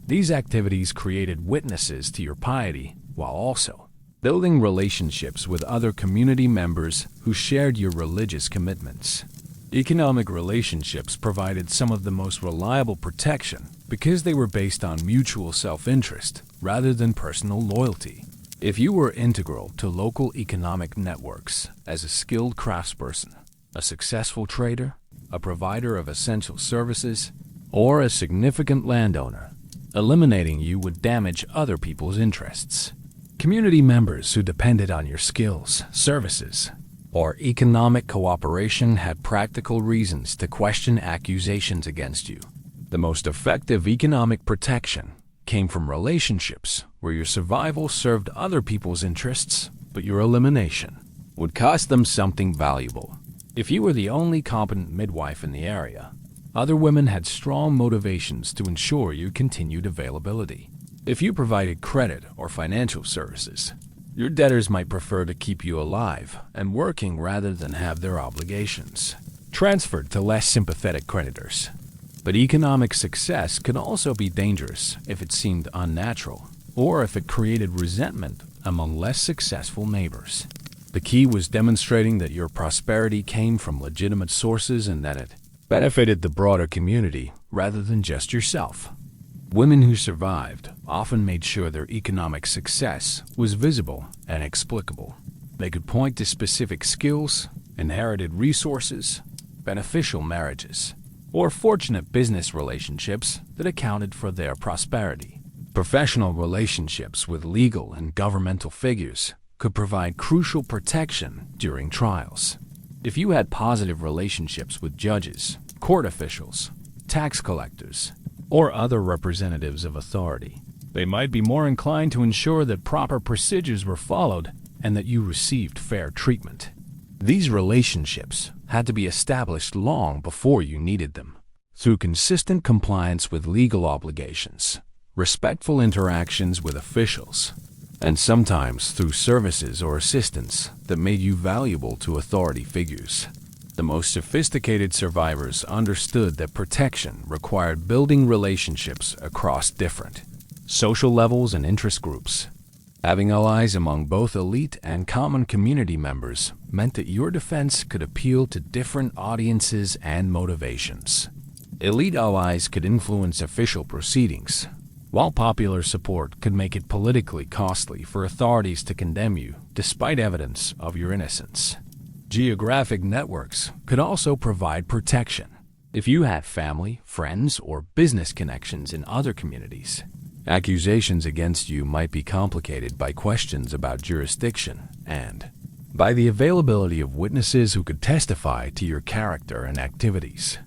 These activities created witnesses to your piety while also building relationships with other community members who shared your religious commitments. Economic relationships provided some of the most reliable protection because they were based on mutual self-interest rather than personal loyalty. If you were integral to local economic networks as a skilled craftsperson, a successful trader, a provider of essential services, or a significant landowner, eliminating you would damage other people's interests. Community members who depended on your skills, services, or economic cooperation had practical reasons to question accusations against you. The most effective economic protection came from relationships where your survival served other people's interests, but your elimination would cost them something valuable. If you were the only competent midwife in the area, other women had strong motivations to ensure your continued availability. If you provided credit or financial services, your debtors might prefer to keep you alive and working rather than have their obligations transferred to less sympathetic creditors. But economic success could also be dangerous if it seemed unnatural or if it created resentment among less successful neighbors. The key was demonstrating that your prosperity came from legitimate sources and that it benefited the broader community rather than just yourself. Women who survived often made sure their economic success was visible and explicable. They could point to specific skills, inherited resources, beneficial marriages, or fortunate business relationships that accounted for their prosperity. Professional relationships with legal and governmental figures could provide crucial protection during trials. If you had positive relationships with judges, court officials, tax collectors, or other representatives of authority, they might be more inclined to ensure that proper procedures were followed and that you received fair treatment. These relationships had to be established long before you needed them. Through consistent compliance with legal obligations, respectful interactions with officials, and sometimes through services or assistance that made you valuable to authority figures. The most sophisticated survivors understood that protection required building relationships across different social levels and interest groups. Having allies among both elite and common community members meant that your defense could appeal to different audiences and motivations. Elite allies could influence official proceedings, while popular support could make it politically costly for authorities to condemn you despite evidence of your innocence. Geographic networks could also provide protection. If you had family, friends, or business connections in other communities, accusations against you might be complicated by questions about jurisdiction and by the availability of witnesses who could testify to your character and activities.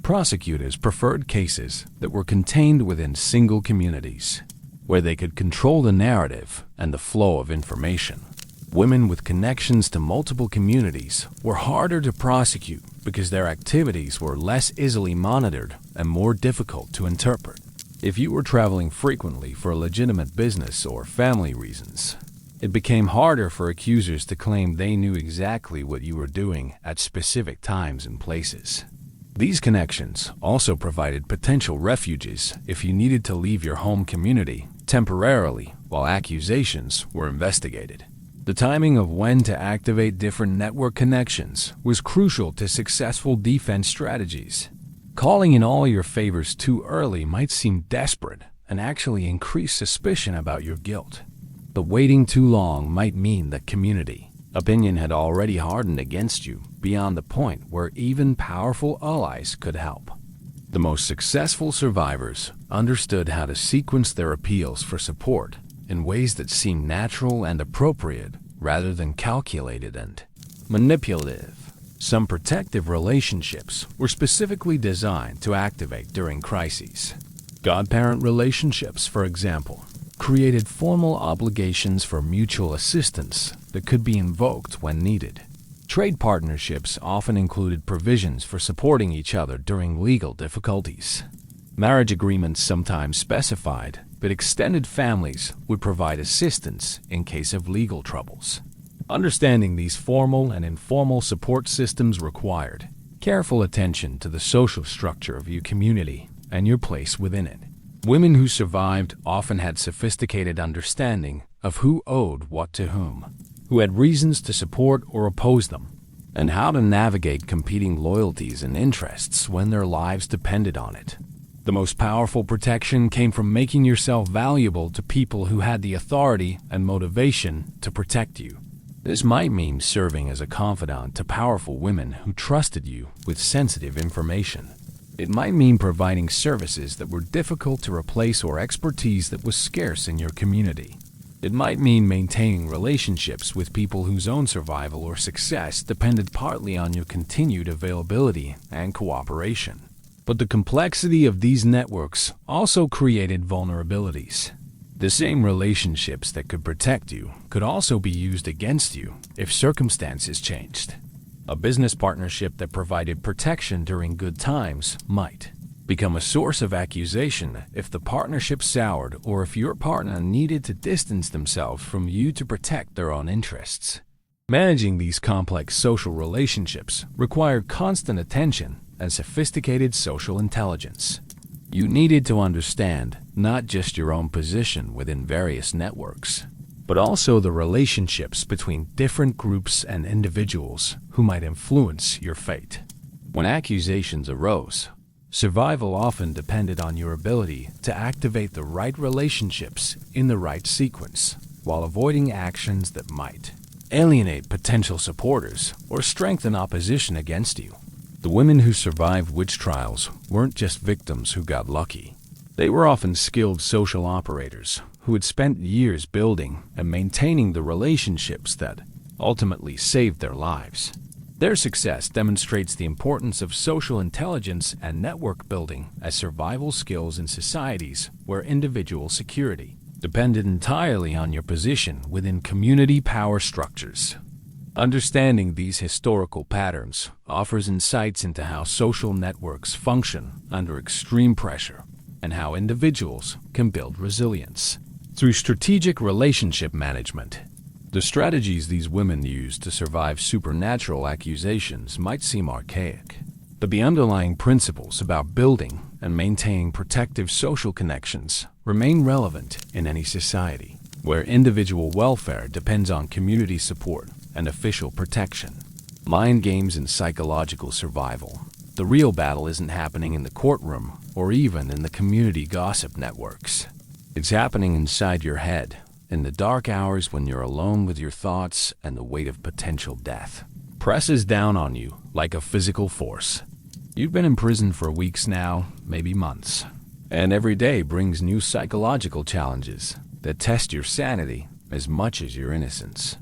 Prosecutors preferred cases that were contained within single communities, where they could control the narrative and the flow of information. Women with connections to multiple communities were harder to prosecute because their activities were less easily monitored and more difficult to interpret. If you were traveling frequently for legitimate business or family reasons, it became harder for accusers to claim they knew exactly what you were doing at specific times and places. These connections also provided potential refuges if you needed to leave your home community temporarily while accusations were investigated. The timing of when to activate different network connections was crucial to successful defense strategies. Calling in all your favors too early might seem desperate and actually increase suspicion about your guilt. But waiting too long might mean that community opinion had already hardened against you beyond the point where even powerful allies could help. The most successful survivors understood how to sequence their appeals for support in ways that seemed natural and appropriate rather than calculated and manipulative. Some protective relationships were specifically designed to activate during crises. Godparent relationships, for example, created formal obligations for mutual assistance that could be invoked when needed. Trade partnerships often included provisions for supporting each other during legal difficulties. Marriage agreements sometimes specified that extended families would provide assistance in case of legal troubles. Understanding these formal and informal support systems required careful attention to the social structure of your community and your place within it. Women who survived often had sophisticated understanding of who owed what to whom, who had reasons to support or oppose them, and how to navigate competing loyalties and interests when their lives depended on it. The most powerful protection came from making yourself valuable to people who had the authority and motivation to protect you. This might mean serving as a confidant to powerful women who trusted you with sensitive information. It might mean providing services that were difficult to replace or expertise that was scarce in your community. It might mean maintaining relationships with people whose own survival or success depended partly on your continued availability and cooperation. But the complexity of these networks also created vulnerabilities. The same relationships that could protect you could also be used against you if circumstances changed. A business partnership that provided protection during good times might become a source of accusation if the partnership soured or if your partner needed to distance themselves from you to protect their own interests. Managing these complex social relationships required constant attention and sophisticated social intelligence. You needed to understand not just your own position within various networks, but also the relationships between different groups and individuals who might influence your fate. When accusations arose, Survival often depended on your ability to activate the right relationships in the right sequence, while avoiding actions that might alienate potential supporters or strengthen opposition against you. The women who survived witch trials weren't just victims who got lucky. They were often skilled social operators who had spent years building and maintaining the relationships that ultimately saved their lives. Their success demonstrates the importance of social intelligence and network building as survival skills in societies where individual security depended entirely on your position within community power structures. Understanding these historical patterns offers insights into how social networks function under extreme pressure and how individuals can build resilience. Through strategic relationship management, the strategies these women used to survive supernatural accusations might seem archaic, but the underlying principles about building and maintaining protective social connections remain relevant in any society where individual welfare depends on community support and official protection. Mind games and psychological survival. The real battle isn't happening in the courtroom or even in the community gossip networks. It's happening inside your head, in the dark hours when you're alone with your thoughts and the weight of potential death presses down on you like a physical force. You've been in prison for weeks now, maybe months, and every day brings new psychological challenges that test your sanity as much as your innocence.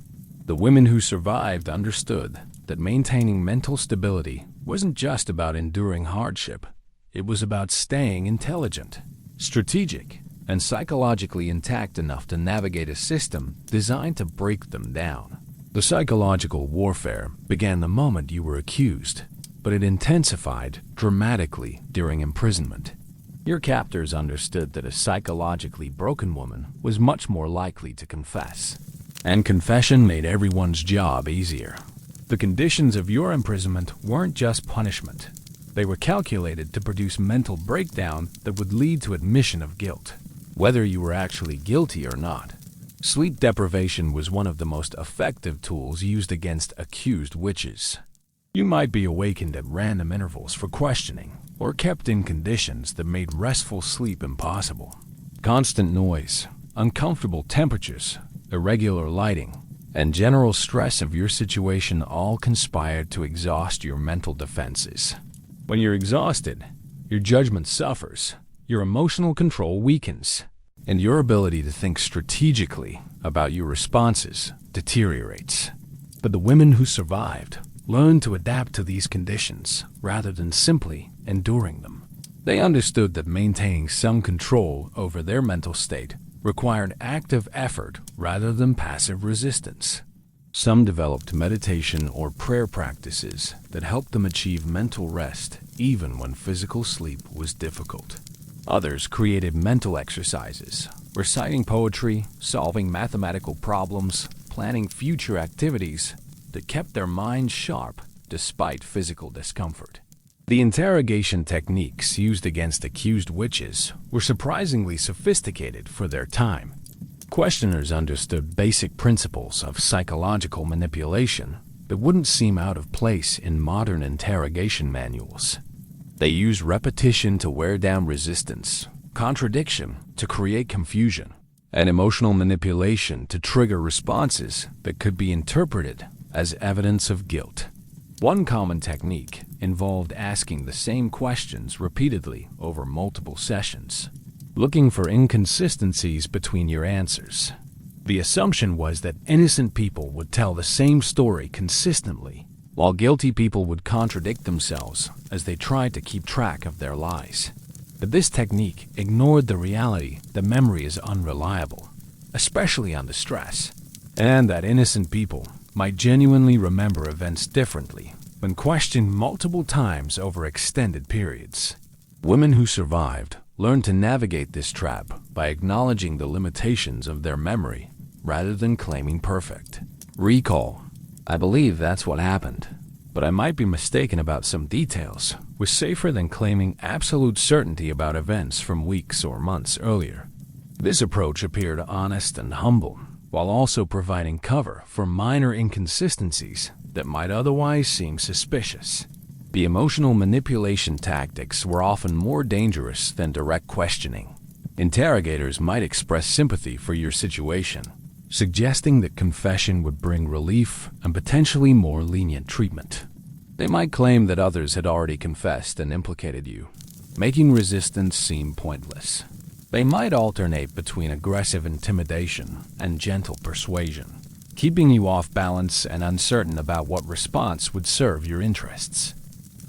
The women who survived understood that maintaining mental stability wasn't just about enduring hardship. It was about staying intelligent, strategic, and psychologically intact enough to navigate a system designed to break them down. The psychological warfare began the moment you were accused, but it intensified dramatically during imprisonment. Your captors understood that a psychologically broken woman was much more likely to confess, and confession made everyone's job easier. The conditions of your imprisonment weren't just punishment. They were calculated to produce mental breakdown that would lead to admission of guilt, whether you were actually guilty or not. Sleep deprivation was one of the most effective tools used against accused witches. You might be awakened at random intervals for questioning, or kept in conditions that made restful sleep impossible. Constant noise, uncomfortable temperatures, irregular lighting, and general stress of your situation all conspired to exhaust your mental defenses. When you're exhausted, your judgment suffers, your emotional control weakens, and your ability to think strategically about your responses deteriorates. But the women who survived learned to adapt to these conditions rather than simply enduring them. They understood that maintaining some control over their mental state required active effort rather than passive resistance. Some developed meditation or prayer practices that helped them achieve mental rest even when physical sleep was difficult. Others created mental exercises, reciting poetry, solving mathematical problems, planning future activities that kept their minds sharp despite physical discomfort. The interrogation techniques used against accused witches were surprisingly sophisticated for their time. Questioners understood basic principles of psychological manipulation that wouldn't seem out of place in modern interrogation manuals. They used repetition to wear down resistance, contradiction to create confusion, and emotional manipulation to trigger responses that could be interpreted as evidence of guilt. One common technique involved asking the same questions repeatedly over multiple sessions, looking for inconsistencies between your answers. The assumption was that innocent people would tell the same story consistently, while guilty people would contradict themselves as they tried to keep track of their lies. But this technique ignored the reality that memory is unreliable, especially under stress, and that innocent people might genuinely remember events differently when questioned multiple times over extended periods. Women who survived learned to navigate this trap by acknowledging the limitations of their memory rather than claiming perfect recall. I believe that's what happened, but I might be mistaken about some details, was safer than claiming absolute certainty about events from weeks or months earlier. This approach appeared honest and humble, while also providing cover for minor inconsistencies that might otherwise seem suspicious. The emotional manipulation tactics were often more dangerous than direct questioning. Interrogators might express sympathy for your situation, suggesting that confession would bring relief and potentially more lenient treatment. They might claim that others had already confessed and implicated you, making resistance seem pointless. They might alternate between aggressive intimidation and gentle persuasion, keeping you off balance and uncertain about what response would serve your interests.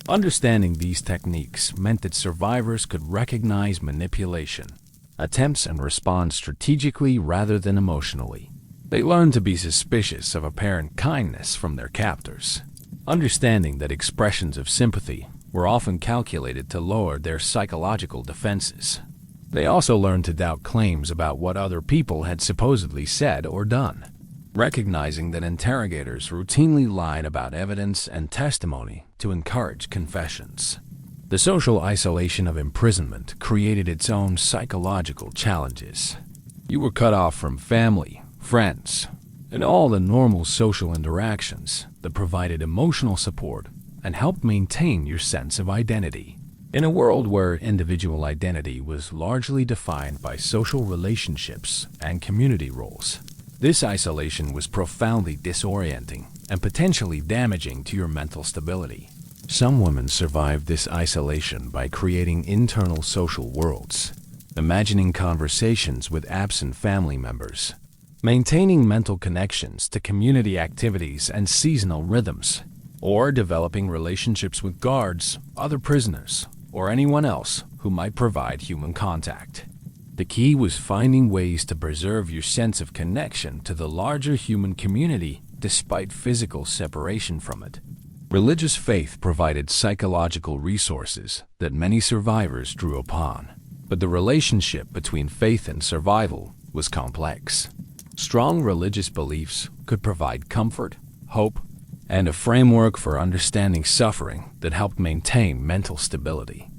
Understanding these techniques meant that survivors could recognize manipulation attempts and respond strategically rather than emotionally. They learned to be suspicious of apparent kindness from their captors, understanding that expressions of sympathy were often calculated to lower their psychological defenses. They also learned to doubt claims about what other people had supposedly said or done, recognizing that interrogators routinely lied about evidence and testimony to encourage confessions. The social isolation of imprisonment created its own psychological challenges. You were cut off from family, friends, and all the normal social interactions that provided emotional support and helped maintain your sense of identity. In a world where individual identity was largely defined by social relationships and community roles, this isolation was profoundly disorienting and potentially damaging to your mental stability. Some women survived this isolation by creating internal social worlds, imagining conversations with absent family members, maintaining mental connections to community activities and seasonal rhythms, or developing relationships with guards, other prisoners, or anyone else who might provide human contact. The key was finding ways to preserve your sense of connection to the larger human community despite physical separation from it. Religious faith provided psychological resources that many survivors drew upon, but the relationship between faith and survival was complex. Strong religious beliefs could provide comfort, hope, and a framework for understanding suffering that helped maintain mental stability.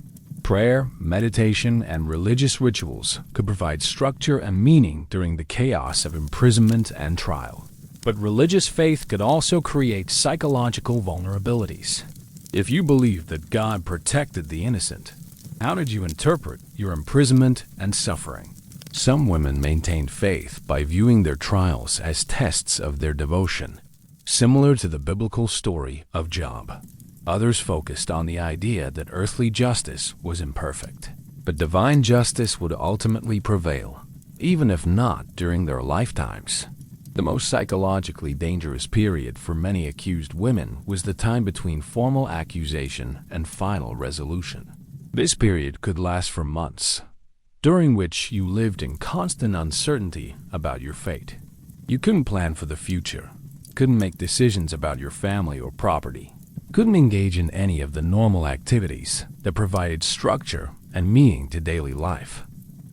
Prayer, meditation, and religious rituals could provide structure and meaning during the chaos of imprisonment and trial. But religious faith could also create psychological vulnerabilities. If you believed that God protected the innocent, how did you interpret your imprisonment and suffering? Some women maintained faith by viewing their trials as tests of their devotion, similar to the biblical story of Job. Others focused on the idea that earthly justice was imperfect, but divine justice would ultimately prevail, even if not during their lifetimes. The most psychologically dangerous period for many accused women was the time between formal accusation and final resolution. This period could last for months, during which you lived in constant uncertainty about your fate. You couldn't plan for the future, couldn't make decisions about your family or property, couldn't engage in any of the normal activities that provided structure and meaning to daily life.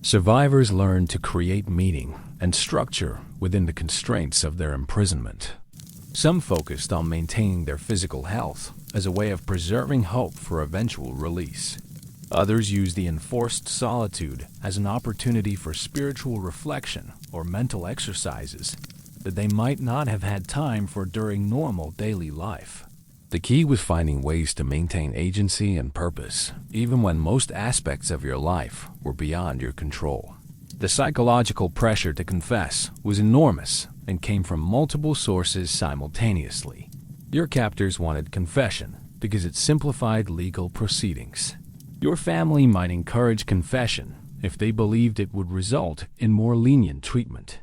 Survivors learned to create meaning and structure within the constraints of their imprisonment. Some focused on maintaining their physical health as a way of preserving hope for eventual release. Others used the enforced solitude as an opportunity for spiritual reflection or mental exercises that they might not have had time for during normal daily life. The key was finding ways to maintain agency and purpose, even when most aspects of your life were beyond your control. The psychological pressure to confess was enormous and came from multiple sources simultaneously. Your captors wanted confession because it simplified legal proceedings. Your family might encourage confession if they believed it would result in more lenient treatment.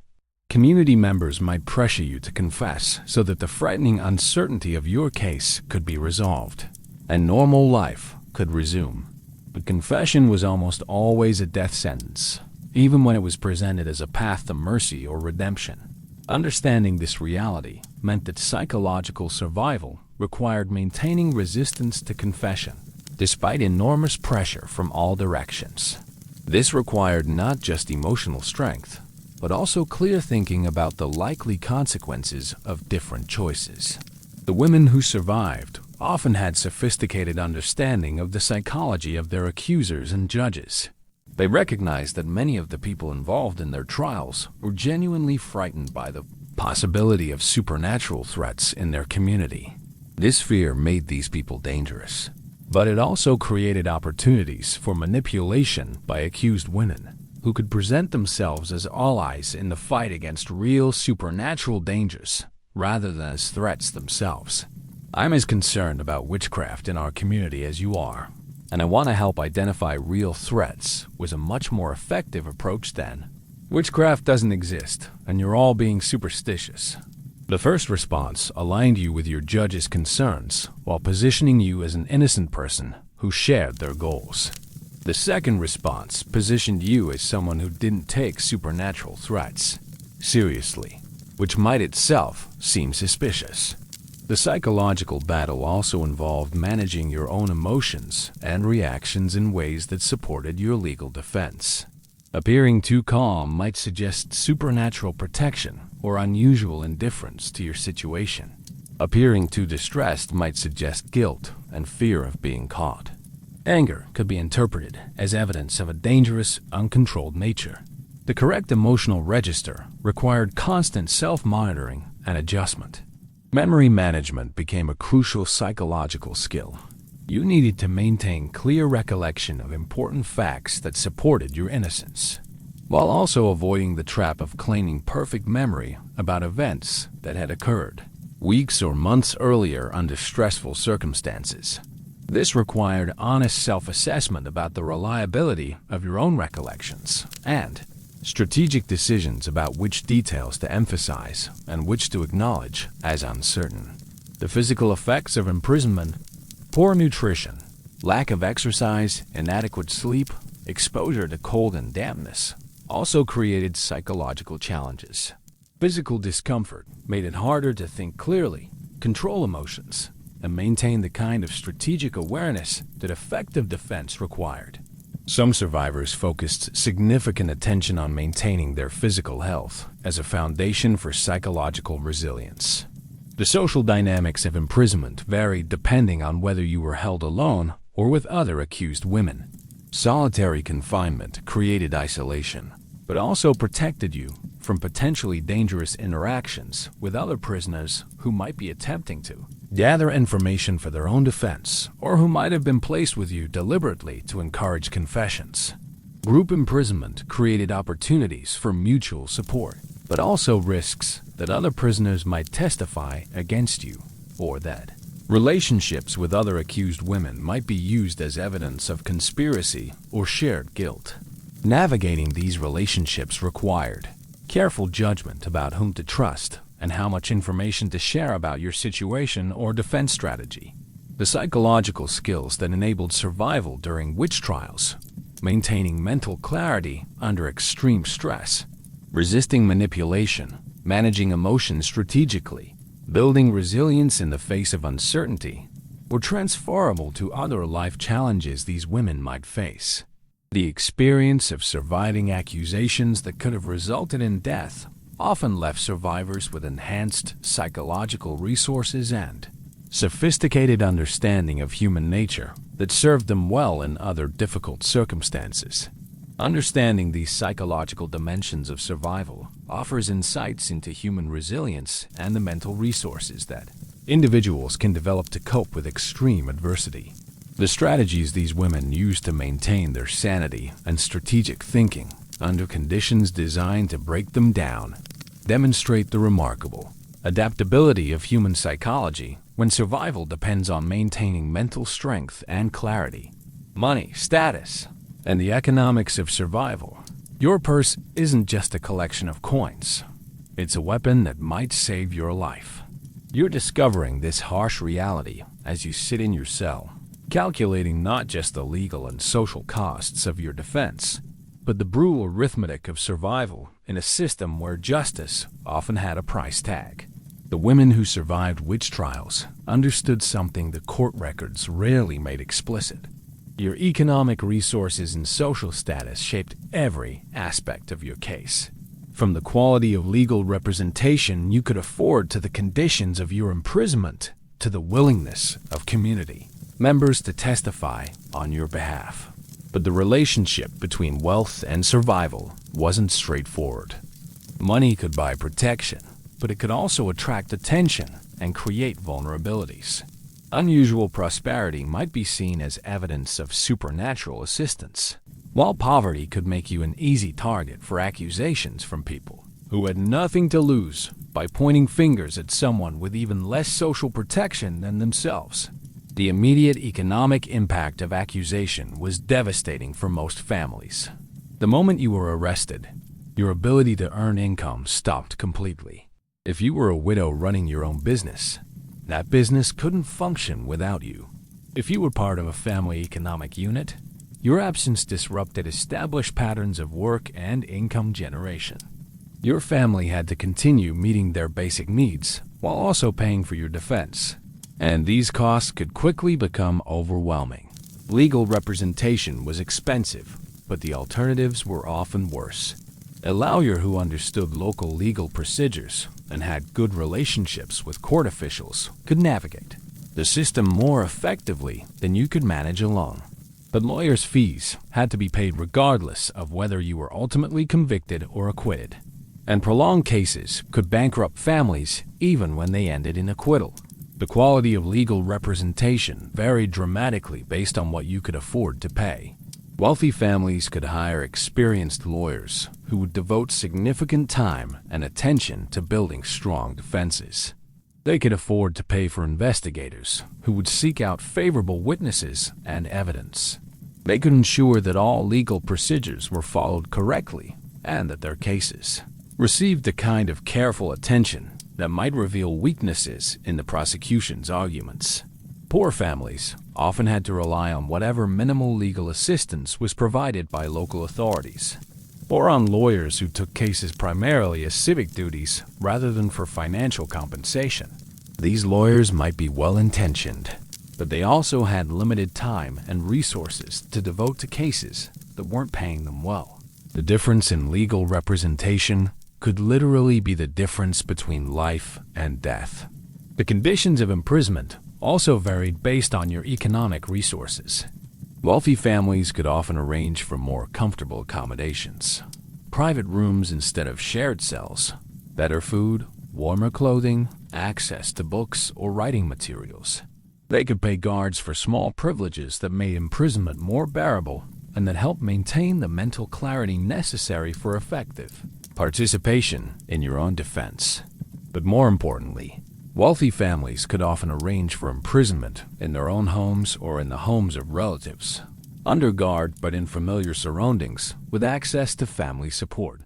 Community members might pressure you to confess so that the frightening uncertainty of your case could be resolved, and normal life could resume. But confession was almost always a death sentence, even when it was presented as a path to mercy or redemption. Understanding this reality meant that psychological survival required maintaining resistance to confession, despite enormous pressure from all directions. This required not just emotional strength, but also clear thinking about the likely consequences of different choices. The women who survived often had sophisticated understanding of the psychology of their accusers and judges. They recognized that many of the people involved in their trials were genuinely frightened by the possibility of supernatural threats in their community. This fear made these people dangerous, But it also created opportunities for manipulation by accused women, who could present themselves as allies in the fight against real supernatural dangers, rather than as threats themselves. I'm as concerned about witchcraft in our community as you are, and I want to help identify real threats with a much more effective approach than witchcraft doesn't exist, and you're all being superstitious. The first response aligned you with your judge's concerns while positioning you as an innocent person who shared their goals. The second response positioned you as someone who didn't take supernatural threats seriously, which might itself seem suspicious. The psychological battle also involved managing your own emotions and reactions in ways that supported your legal defense. Appearing too calm might suggest supernatural protection or unusual indifference to your situation. Appearing too distressed might suggest guilt and fear of being caught. Anger could be interpreted as evidence of a dangerous, uncontrolled nature. The correct emotional register required constant self-monitoring and adjustment. Memory management became a crucial psychological skill. You needed to maintain clear recollection of important facts that supported your innocence, while also avoiding the trap of claiming perfect memory about events that had occurred weeks or months earlier under stressful circumstances. This required honest self-assessment about the reliability of your own recollections and strategic decisions about which details to emphasize and which to acknowledge as uncertain. The physical effects of imprisonment, poor nutrition, lack of exercise, inadequate sleep, exposure to cold and dampness also created psychological challenges. Physical discomfort made it harder to think clearly, control emotions, and maintain the kind of strategic awareness that effective defense required. Some survivors focused significant attention on maintaining their physical health as a foundation for psychological resilience. The social dynamics of imprisonment varied depending on whether you were held alone or with other accused women. Solitary confinement created isolation, but also protected you from potentially dangerous interactions with other prisoners who might be attempting to gather information for their own defense or who might have been placed with you deliberately to encourage confessions. Group imprisonment created opportunities for mutual support, but also risks that other prisoners might testify against you, or that relationships with other accused women might be used as evidence of conspiracy or shared guilt. Navigating these relationships required careful judgment about whom to trust and how much information to share about your situation or defense strategy. The psychological skills that enabled survival during witch trials, maintaining mental clarity under extreme stress, resisting manipulation, managing emotions strategically, building resilience in the face of uncertainty, were transferable to other life challenges these women might face. The experience of surviving accusations that could have resulted in death often left survivors with enhanced psychological resources and sophisticated understanding of human nature that served them well in other difficult circumstances. Understanding these psychological dimensions of survival offers insights into human resilience and the mental resources that individuals can develop to cope with extreme adversity. The strategies these women use to maintain their sanity and strategic thinking under conditions designed to break them down demonstrate the remarkable adaptability of human psychology when survival depends on maintaining mental strength and clarity. Money, status, and the economics of survival. Your purse isn't just a collection of coins. It's a weapon that might save your life. You're discovering this harsh reality as you sit in your cell, calculating not just the legal and social costs of your defense, but the brutal arithmetic of survival in a system where justice often had a price tag. The women who survived witch trials understood something the court records rarely made explicit. Your economic resources and social status shaped every aspect of your case. From the quality of legal representation you could afford to the conditions of your imprisonment to the willingness of community members to testify on your behalf. But the relationship between wealth and survival wasn't straightforward. Money could buy protection, but it could also attract attention and create vulnerabilities. Unusual prosperity might be seen as evidence of supernatural assistance, while poverty could make you an easy target for accusations from people who had nothing to lose by pointing fingers at someone with even less social protection than themselves. The immediate economic impact of accusation was devastating for most families. The moment you were arrested, your ability to earn income stopped completely. If you were a widow running your own business, that business couldn't function without you. If you were part of a family economic unit, your absence disrupted established patterns of work and income generation. Your family had to continue meeting their basic needs while also paying for your defense, and these costs could quickly become overwhelming. Legal representation was expensive, but the alternatives were often worse. A lawyer who understood local legal procedures and had good relationships with court officials could navigate the system more effectively than you could manage alone. But lawyers' fees had to be paid regardless of whether you were ultimately convicted or acquitted. And prolonged cases could bankrupt families even when they ended in acquittal. The quality of legal representation varied dramatically based on what you could afford to pay. Wealthy families could hire experienced lawyers who would devote significant time and attention to building strong defenses. They could afford to pay for investigators who would seek out favorable witnesses and evidence. They could ensure that all legal procedures were followed correctly and that their cases received the kind of careful attention that might reveal weaknesses in the prosecution's arguments. Poor families often had to rely on whatever minimal legal assistance was provided by local authorities, or on lawyers who took cases primarily as civic duties rather than for financial compensation. These lawyers might be well-intentioned, but they also had limited time and resources to devote to cases that weren't paying them well. The difference in legal representation could literally be the difference between life and death. The conditions of imprisonment also varied based on your economic resources. Wealthy families could often arrange for more comfortable accommodations, private rooms instead of shared cells, better food, warmer clothing, access to books or writing materials. They could pay guards for small privileges that made imprisonment more bearable and that helped maintain the mental clarity necessary for effective participation in your own defense. But more importantly, wealthy families could often arrange for imprisonment in their own homes or in the homes of relatives, under guard but in familiar surroundings with access to family support.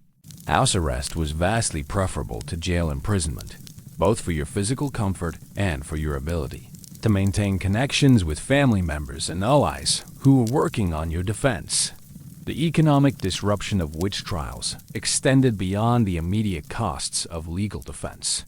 House arrest was vastly preferable to jail imprisonment, both for your physical comfort and for your ability to maintain connections with family members and allies who were working on your defense. The economic disruption of witch trials extended beyond the immediate costs of legal defense.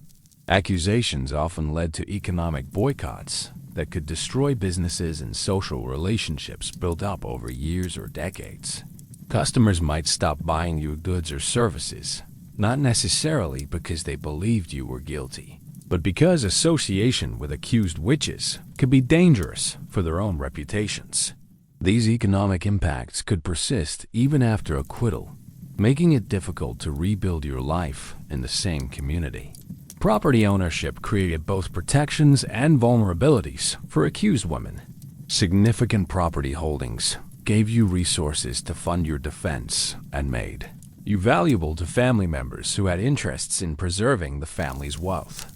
Accusations often led to economic boycotts that could destroy businesses and social relationships built up over years or decades. Customers might stop buying your goods or services, not necessarily because they believed you were guilty, but because association with accused witches could be dangerous for their own reputations. These economic impacts could persist even after acquittal, making it difficult to rebuild your life in the same community. Property ownership created both protections and vulnerabilities for accused women. Significant property holdings gave you resources to fund your defense and made you valuable to family members who had interests in preserving the family's wealth.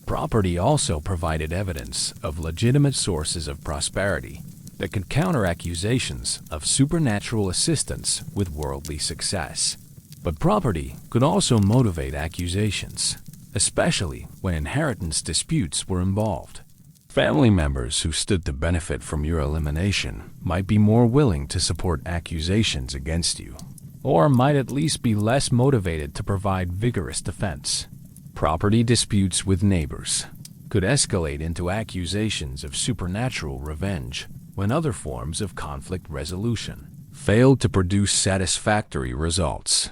Property also provided evidence of legitimate sources of prosperity that could counter accusations of supernatural assistance with worldly success. But property could also motivate accusations, especially when inheritance disputes were involved. Family members who stood to benefit from your elimination might be more willing to support accusations against you, or might at least be less motivated to provide vigorous defense. Property disputes with neighbors could escalate into accusations of supernatural revenge when other forms of conflict resolution failed to produce satisfactory results.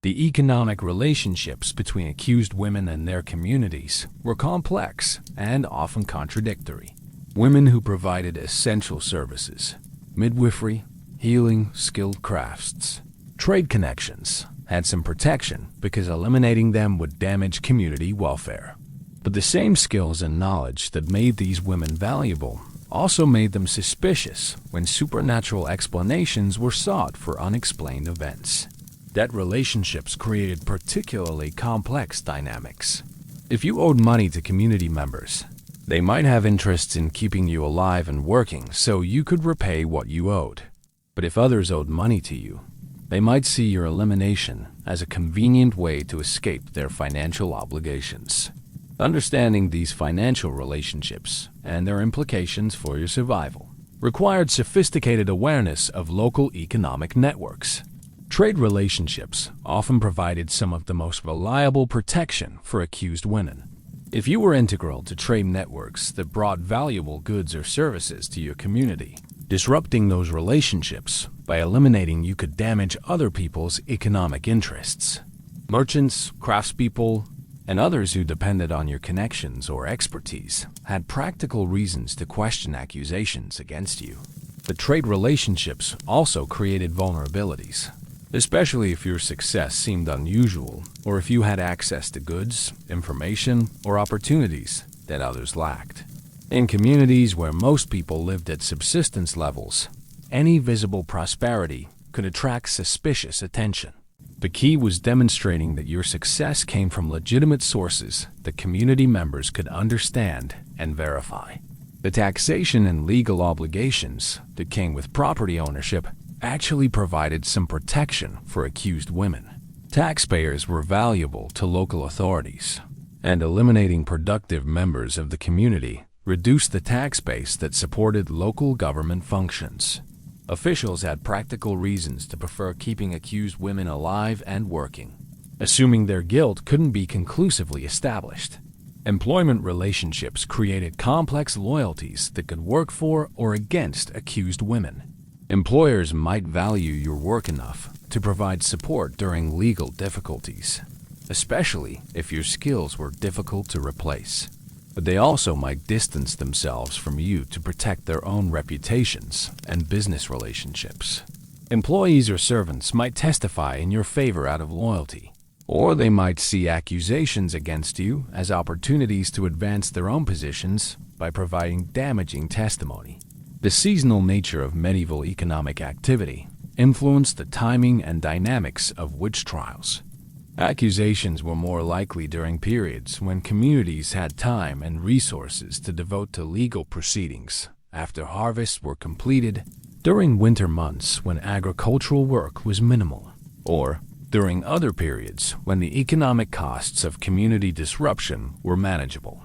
The economic relationships between accused women and their communities were complex and often contradictory. Women who provided essential services, midwifery, healing, skilled crafts, trade connections, had some protection because eliminating them would damage community welfare. But the same skills and knowledge that made these women valuable also made them suspicious when supernatural explanations were sought for unexplained events. Debt relationships created particularly complex dynamics. If you owed money to community members, they might have interests in keeping you alive and working so you could repay what you owed. But if others owed money to you, they might see your elimination as a convenient way to escape their financial obligations. Understanding these financial relationships and their implications for your survival required sophisticated awareness of local economic networks. Trade relationships often provided some of the most reliable protection for accused women. If you were integral to trade networks that brought valuable goods or services to your community, disrupting those relationships by eliminating you could damage other people's economic interests. Merchants, craftspeople, and others who depended on your connections or expertise had practical reasons to question accusations against you. The trade relationships also created vulnerabilities, especially if your success seemed unusual or if you had access to goods, information, or opportunities that others lacked. In communities where most people lived at subsistence levels, any visible prosperity could attract suspicious attention. The key was demonstrating that your success came from legitimate sources that community members could understand and verify. The taxation and legal obligations that came with property ownership actually provided some protection for accused women. Taxpayers were valuable to local authorities, and eliminating productive members of the community reduced the tax base that supported local government functions. Officials had practical reasons to prefer keeping accused women alive and working, assuming their guilt couldn't be conclusively established. Employment relationships created complex loyalties that could work for or against accused women. Employers might value your work enough to provide support during legal difficulties, especially if your skills were difficult to replace. But they also might distance themselves from you to protect their own reputations and business relationships. Employees or servants might testify in your favor out of loyalty, or they might see accusations against you as opportunities to advance their own positions by providing damaging testimony. The seasonal nature of medieval economic activity influenced the timing and dynamics of witch trials. Accusations were more likely during periods when communities had time and resources to devote to legal proceedings after harvests were completed, during winter months when agricultural work was minimal, or during other periods when the economic costs of community disruption were manageable.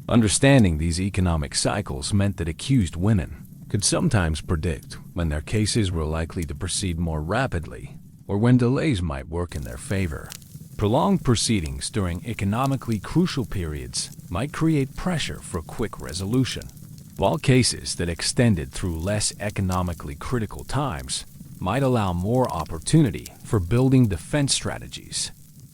Understanding these economic cycles meant that accused women could sometimes predict when their cases were likely to proceed more rapidly or when delays might work in their favor. Prolonged proceedings during economically crucial periods might create pressure for quick resolution, while cases that extended through less economically critical times might allow more opportunity for building defense strategies.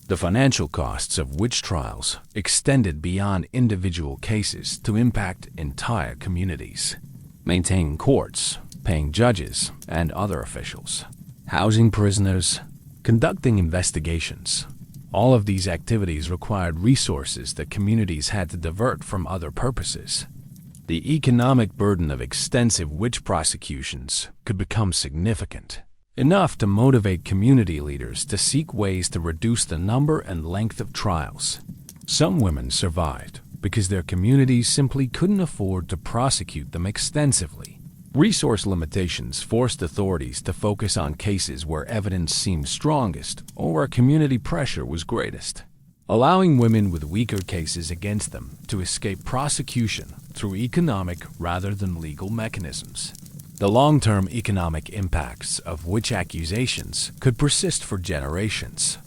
The financial costs of witch trials extended beyond individual cases to impact entire communities. Maintaining courts, paying judges and other officials, housing prisoners, conducting investigations. All of these activities required resources that communities had to divert from other purposes. The economic burden of extensive witch prosecutions could become significant, enough to motivate community leaders to seek ways to reduce the number and length of trials. Some women survived because their communities simply couldn't afford to prosecute them extensively. Resource limitations forced authorities to focus on cases where evidence seemed strongest or where community pressure was greatest, allowing women with weaker cases against them to escape prosecution through economic rather than legal mechanisms. The long-term economic impacts of witch accusations could persist for generations.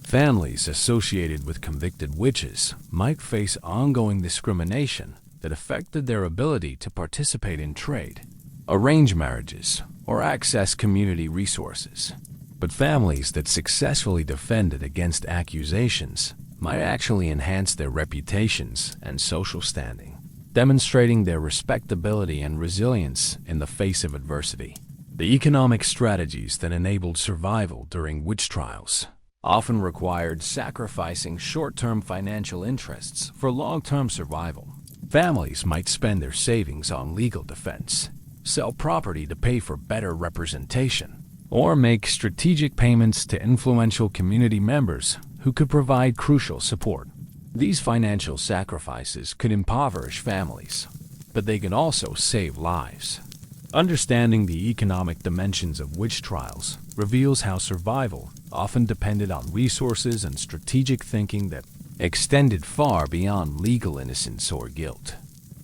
Families associated with convicted witches might face ongoing discrimination that affected their ability to participate in trade, arrange marriages, or access community resources. But families that successfully defended against accusations might actually enhance their reputations and social standing, demonstrating their respectability and resilience in the face of adversity. The economic strategies that enabled survival during witch trials often required sacrificing short-term financial interests for long-term survival. Families might spend their savings on legal defense, sell property to pay for better representation, or make strategic payments to influential community members who could provide crucial support. These financial sacrifices could impoverish families, but they could also save lives. Understanding the economic dimensions of witch trials reveals how survival often depended on resources and strategic thinking that extended far beyond legal innocence or guilt.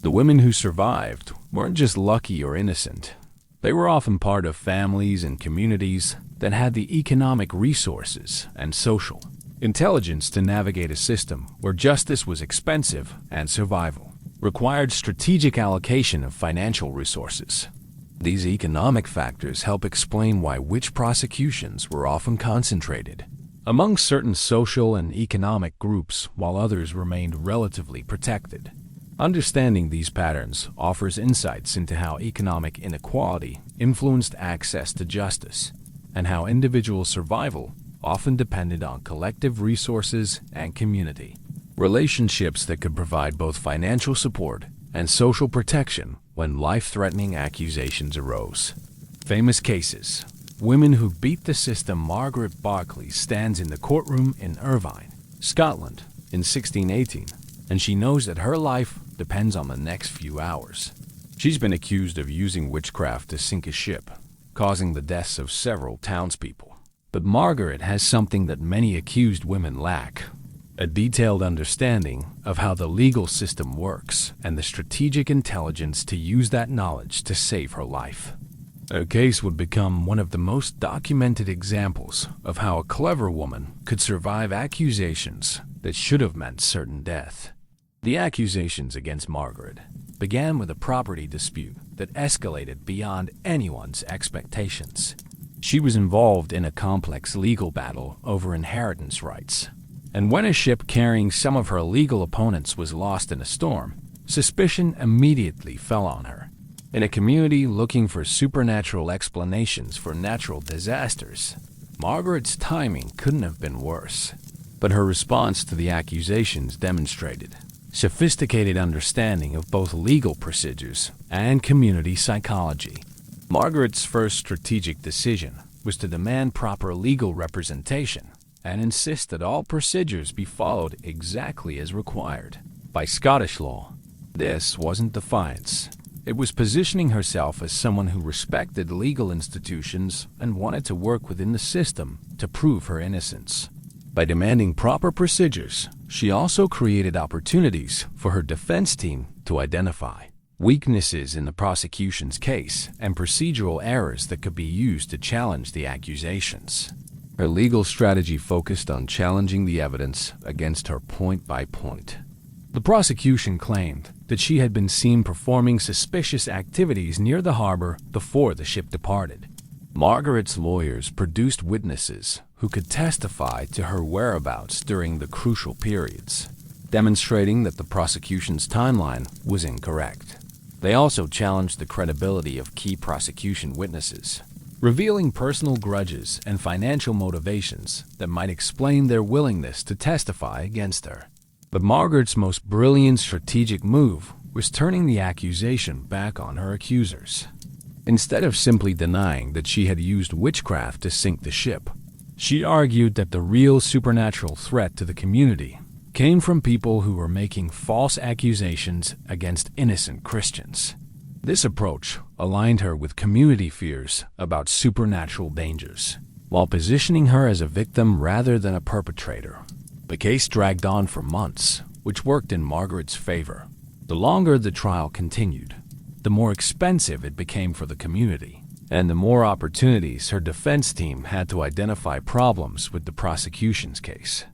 The women who survived weren't just lucky or innocent. They were often part of families and communities that had the economic resources and social intelligence to navigate a system where justice was expensive and survival required strategic allocation of financial resources. These economic factors help explain why witch prosecutions were often concentrated among certain social and economic groups while others remained relatively protected. Understanding these patterns offers insights into how economic inequality influenced access to justice and how individual survival often depended on collective resources and community relationships that could provide both financial support and social protection when life-threatening accusations arose. Famous cases. Women who beat the system. Margaret Barclay stands in the courtroom in Irvine, Scotland, in 1618, and she knows that her life depends on the next few hours. She's been accused of using witchcraft to sink a ship, causing the deaths of several townspeople. But Margaret has something that many accused women lack: a detailed understanding of how the legal system works and the strategic intelligence to use that knowledge to save her life. Her case would become one of the most documented examples of how a clever woman could survive accusations that should have meant certain death. The accusations against Margaret began with a property dispute that escalated beyond anyone's expectations. She was involved in a complex legal battle over inheritance rights, and when a ship carrying some of her legal opponents was lost in a storm, suspicion immediately fell on her. In a community looking for supernatural explanations for natural disasters, Margaret's timing couldn't have been worse. But her response to the accusations demonstrated sophisticated understanding of both legal procedures and community psychology. Margaret's first strategic decision was to demand proper legal representation and insist that all procedures be followed exactly as required by Scottish law. This wasn't defiance. It was positioning herself as someone who respected legal institutions and wanted to work within the system to prove her innocence. By demanding proper procedures, she also created opportunities for her defense team to identify weaknesses in the prosecution's case and procedural errors that could be used to challenge the accusations. Her legal strategy focused on challenging the evidence against her point by point. The prosecution claimed that she had been seen performing suspicious activities near the harbor before the ship departed. Margaret's lawyers produced witnesses who could testify to her whereabouts during the crucial periods, demonstrating that the prosecution's timeline was incorrect. They also challenged the credibility of key prosecution witnesses, revealing personal grudges and financial motivations that might explain their willingness to testify against her. But Margaret's most brilliant strategic move was turning the accusation back on her accusers. Instead of simply denying that she had used witchcraft to sink the ship, she argued that the real supernatural threat to the community came from people who were making false accusations against innocent Christians. This approach aligned her with community fears about supernatural dangers, while positioning her as a victim rather than a perpetrator. The case dragged on for months, which worked in Margaret's favor. The longer the trial continued, the more expensive it became for the community, and the more opportunities her defense team had to identify problems with the prosecution's case.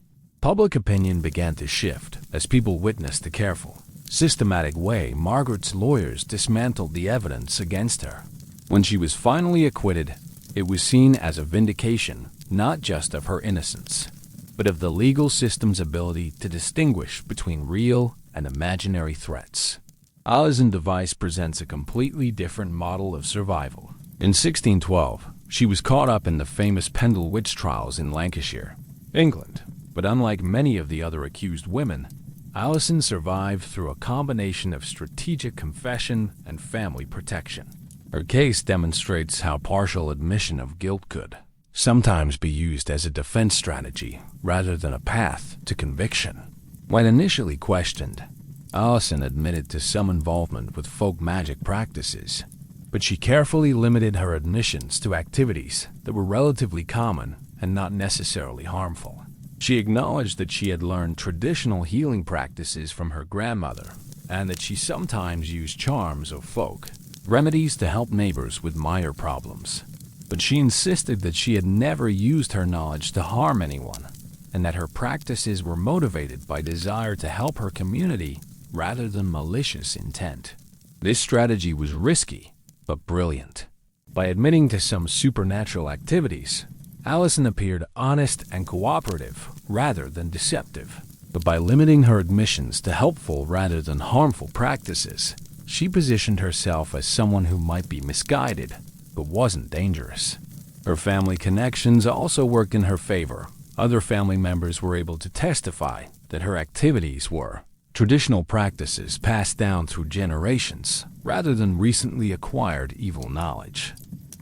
Public opinion began to shift as people witnessed the careful, systematic way Margaret's lawyers dismantled the evidence against her. When she was finally acquitted, it was seen as a vindication not just of her innocence, but of the legal system's ability to distinguish between real and imaginary threats. Alison Device presents a completely different model of survival. In 1612, she was caught up in the famous Pendle witch trials in Lancashire. England. But unlike many of the other accused women, Allison survived through a combination of strategic confession and family protection. Her case demonstrates how partial admission of guilt could sometimes be used as a defense strategy rather than a path to conviction. When initially questioned, Allison admitted to some involvement with folk magic practices, but she carefully limited her admissions to activities that were relatively common and not necessarily harmful. She acknowledged that she had learned traditional healing practices from her grandmother and that she sometimes used charms or folk remedies to help neighbors with minor problems. But she insisted that she had never used her knowledge to harm anyone and that her practices were motivated by desire to help her community rather than malicious intent. This strategy was risky, but brilliant. By admitting to some supernatural activities, Allison appeared honest and cooperative rather than deceptive. But by limiting her admissions to helpful rather than harmful practices, she positioned herself as someone who might be misguided, but wasn't dangerous. Her family connections also worked in her favor. Other family members were able to testify that her activities were traditional practices passed down through generations rather than recently acquired evil knowledge.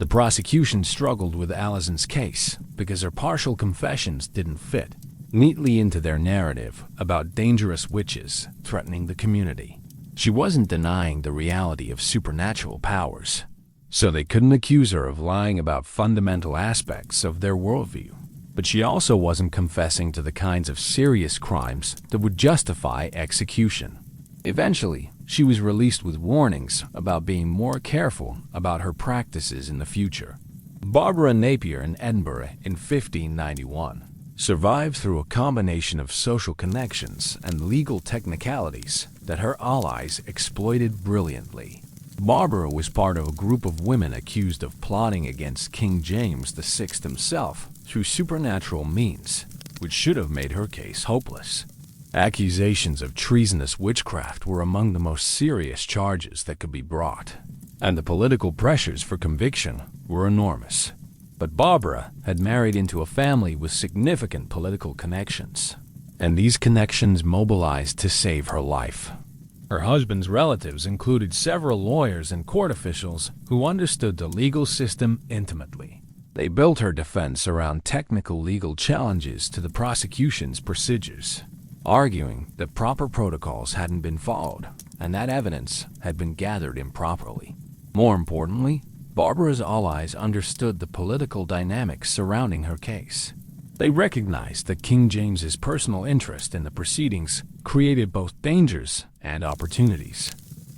The prosecution struggled with Allison's case because her partial confessions didn't fit neatly into their narrative about dangerous witches threatening the community. She wasn't denying the reality of supernatural powers, so they couldn't accuse her of lying about fundamental aspects of their worldview. But she also wasn't confessing to the kinds of serious crimes that would justify execution. Eventually, she was released with warnings about being more careful about her practices in the future. Barbara Napier in Edinburgh in 1591 survived through a combination of social connections and legal technicalities that her allies exploited brilliantly. Barbara was part of a group of women accused of plotting against King James VI himself through supernatural means, which should have made her case hopeless. Accusations of treasonous witchcraft were among the most serious charges that could be brought, and the political pressures for conviction were enormous. But Barbara had married into a family with significant political connections, and these connections mobilized to save her life. Her husband's relatives included several lawyers and court officials who understood the legal system intimately. They built her defense around technical legal challenges to the prosecution's procedures, arguing that proper protocols hadn't been followed and that evidence had been gathered improperly. More importantly, Barbara's allies understood the political dynamics surrounding her case. They recognized that King James's personal interest in the proceedings created both dangers and opportunities.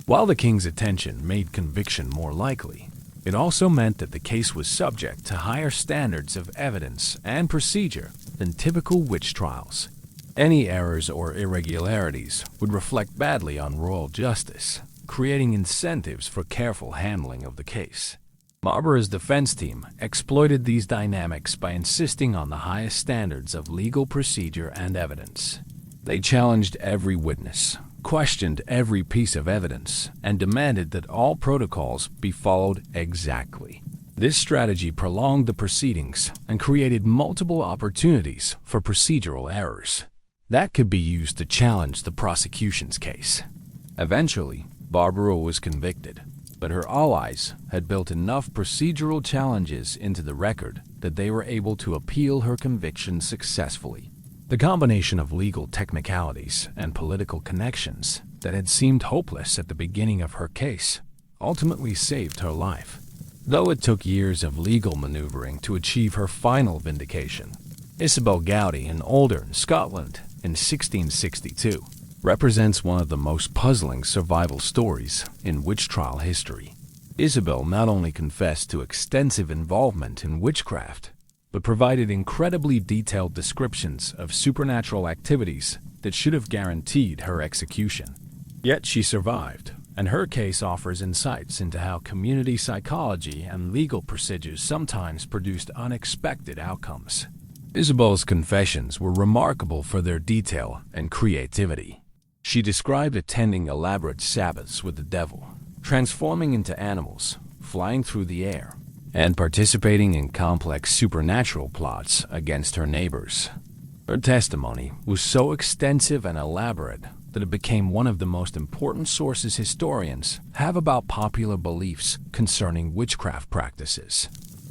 While the king's attention made conviction more likely, it also meant that the case was subject to higher standards of evidence and procedure than typical witch trials. Any errors or irregularities would reflect badly on royal justice, creating incentives for careful handling of the case. Barbara's defense team exploited these dynamics by insisting on the highest standards of legal procedure and evidence. They challenged every witness, questioned every piece of evidence, and demanded that all protocols be followed exactly. This strategy prolonged the proceedings and created multiple opportunities for procedural errors that could be used to challenge the prosecution's case. Eventually, Barbara was convicted, but her allies had built enough procedural challenges into the record that they were able to appeal her conviction successfully. The combination of legal technicalities and political connections that had seemed hopeless at the beginning of her case ultimately saved her life. Though it took years of legal maneuvering to achieve her final vindication, Isabel Gowdy in Oldern, Scotland, in 1662, represents one of the most puzzling survival stories in witch trial history. Isabel not only confessed to extensive involvement in witchcraft, but provided incredibly detailed descriptions of supernatural activities that should have guaranteed her execution. Yet she survived, and her case offers insights into how community psychology and legal procedures sometimes produced unexpected outcomes. Isabel's confessions were remarkable for their detail and creativity. She described attending elaborate Sabbaths with the devil, transforming into animals, flying through the air, and participating in complex supernatural plots against her neighbors. Her testimony was so extensive and elaborate that it became one of the most important sources historians have about popular beliefs concerning witchcraft practices.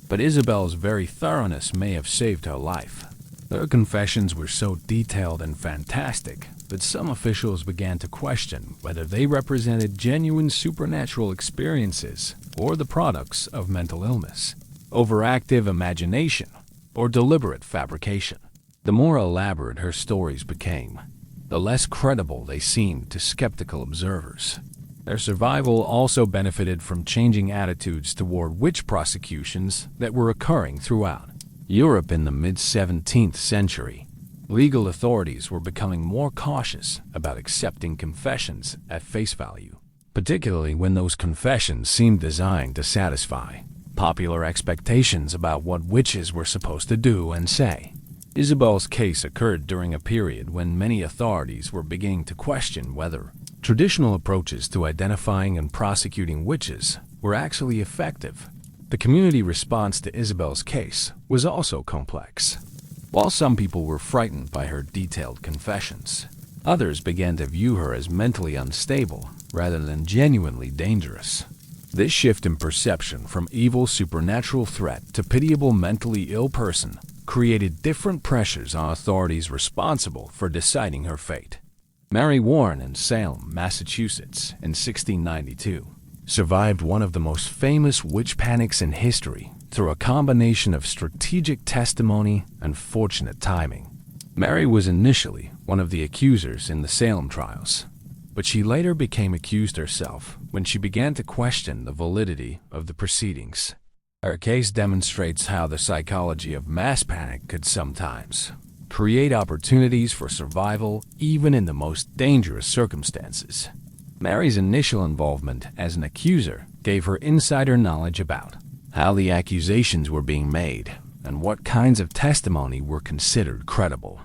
But Isabel's very thoroughness may have saved her life. Her confessions were so detailed and fantastic that some officials began to question whether they represented genuine supernatural experiences or the products of mental illness, overactive imagination, or deliberate fabrication. The more elaborate her stories became, the less credible they seemed to skeptical observers. Their survival also benefited from changing attitudes toward witch prosecutions that were occurring throughout Europe in the mid-17th century. Legal authorities were becoming more cautious about accepting confessions at face value, particularly when those confessions seemed designed to satisfy popular expectations about what witches were supposed to do and say. Isabel's case occurred during a period when many authorities were beginning to question whether traditional approaches to identifying and prosecuting witches were actually effective. The community response to Isabel's case was also complex. While some people were frightened by her detailed confessions, others began to view her as mentally unstable rather than genuinely dangerous. This shift in perception from evil supernatural threat to pitiable mentally ill person created different pressures on authorities responsible for deciding her fate. Mary Warren in Salem, Massachusetts in 1692 survived one of the most famous witch panics in history through a combination of strategic testimony and fortunate timing. Mary was initially one of the accusers in the Salem trials, but she later became accused herself when she began to question the validity of the proceedings. Her case demonstrates how the psychology of mass panic could sometimes create opportunities for survival even in the most dangerous circumstances. Mary's initial involvement as an accuser gave her insider knowledge about how the accusations were being made and what kinds of testimony were considered credible.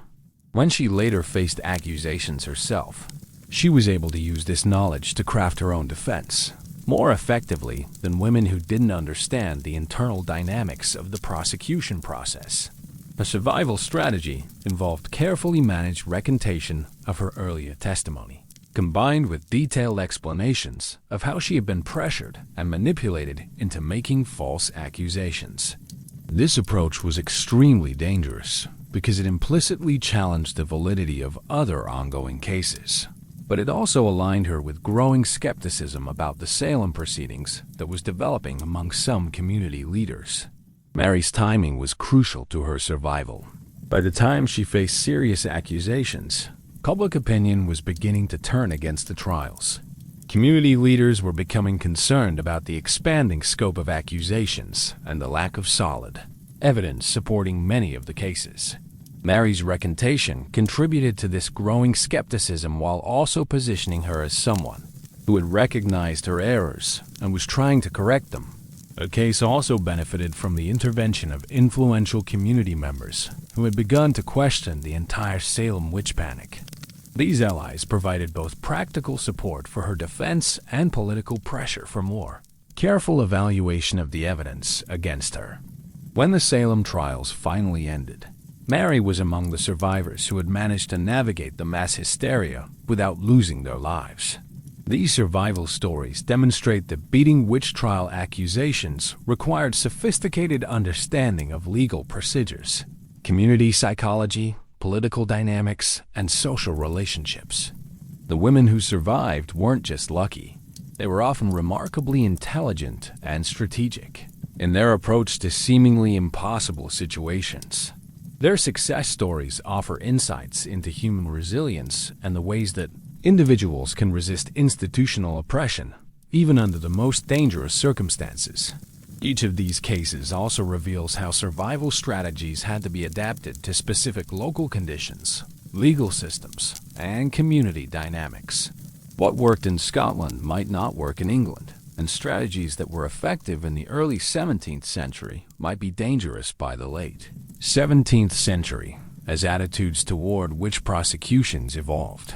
When she later faced accusations herself, she was able to use this knowledge to craft her own defense more effectively than women who didn't understand the internal dynamics of the prosecution process. Her survival strategy involved carefully managed recantation of her earlier testimony, combined with detailed explanations of how she had been pressured and manipulated into making false accusations. This approach was extremely dangerous because it implicitly challenged the validity of other ongoing cases. But it also aligned her with growing skepticism about the Salem proceedings that was developing among some community leaders. Mary's timing was crucial to her survival. By the time she faced serious accusations, public opinion was beginning to turn against the trials. Community leaders were becoming concerned about the expanding scope of accusations and the lack of solid evidence supporting many of the cases. Mary's recantation contributed to this growing skepticism while also positioning her as someone who had recognized her errors and was trying to correct them. Her case also benefited from the intervention of influential community members who had begun to question the entire Salem witch panic. These allies provided both practical support for her defense and political pressure for more careful evaluation of the evidence against her. When the Salem trials finally ended, Mary was among the survivors who had managed to navigate the mass hysteria without losing their lives. These survival stories demonstrate that beating witch trial accusations required sophisticated understanding of legal procedures, community psychology, political dynamics, and social relationships. The women who survived weren't just lucky. They were often remarkably intelligent and strategic in their approach to seemingly impossible situations. Their success stories offer insights into human resilience and the ways that individuals can resist institutional oppression, even under the most dangerous circumstances. Each of these cases also reveals how survival strategies had to be adapted to specific local conditions, legal systems, and community dynamics. What worked in Scotland might not work in England, and strategies that were effective in the early 17th century might be dangerous by the late 17th century as attitudes toward witch prosecutions evolved.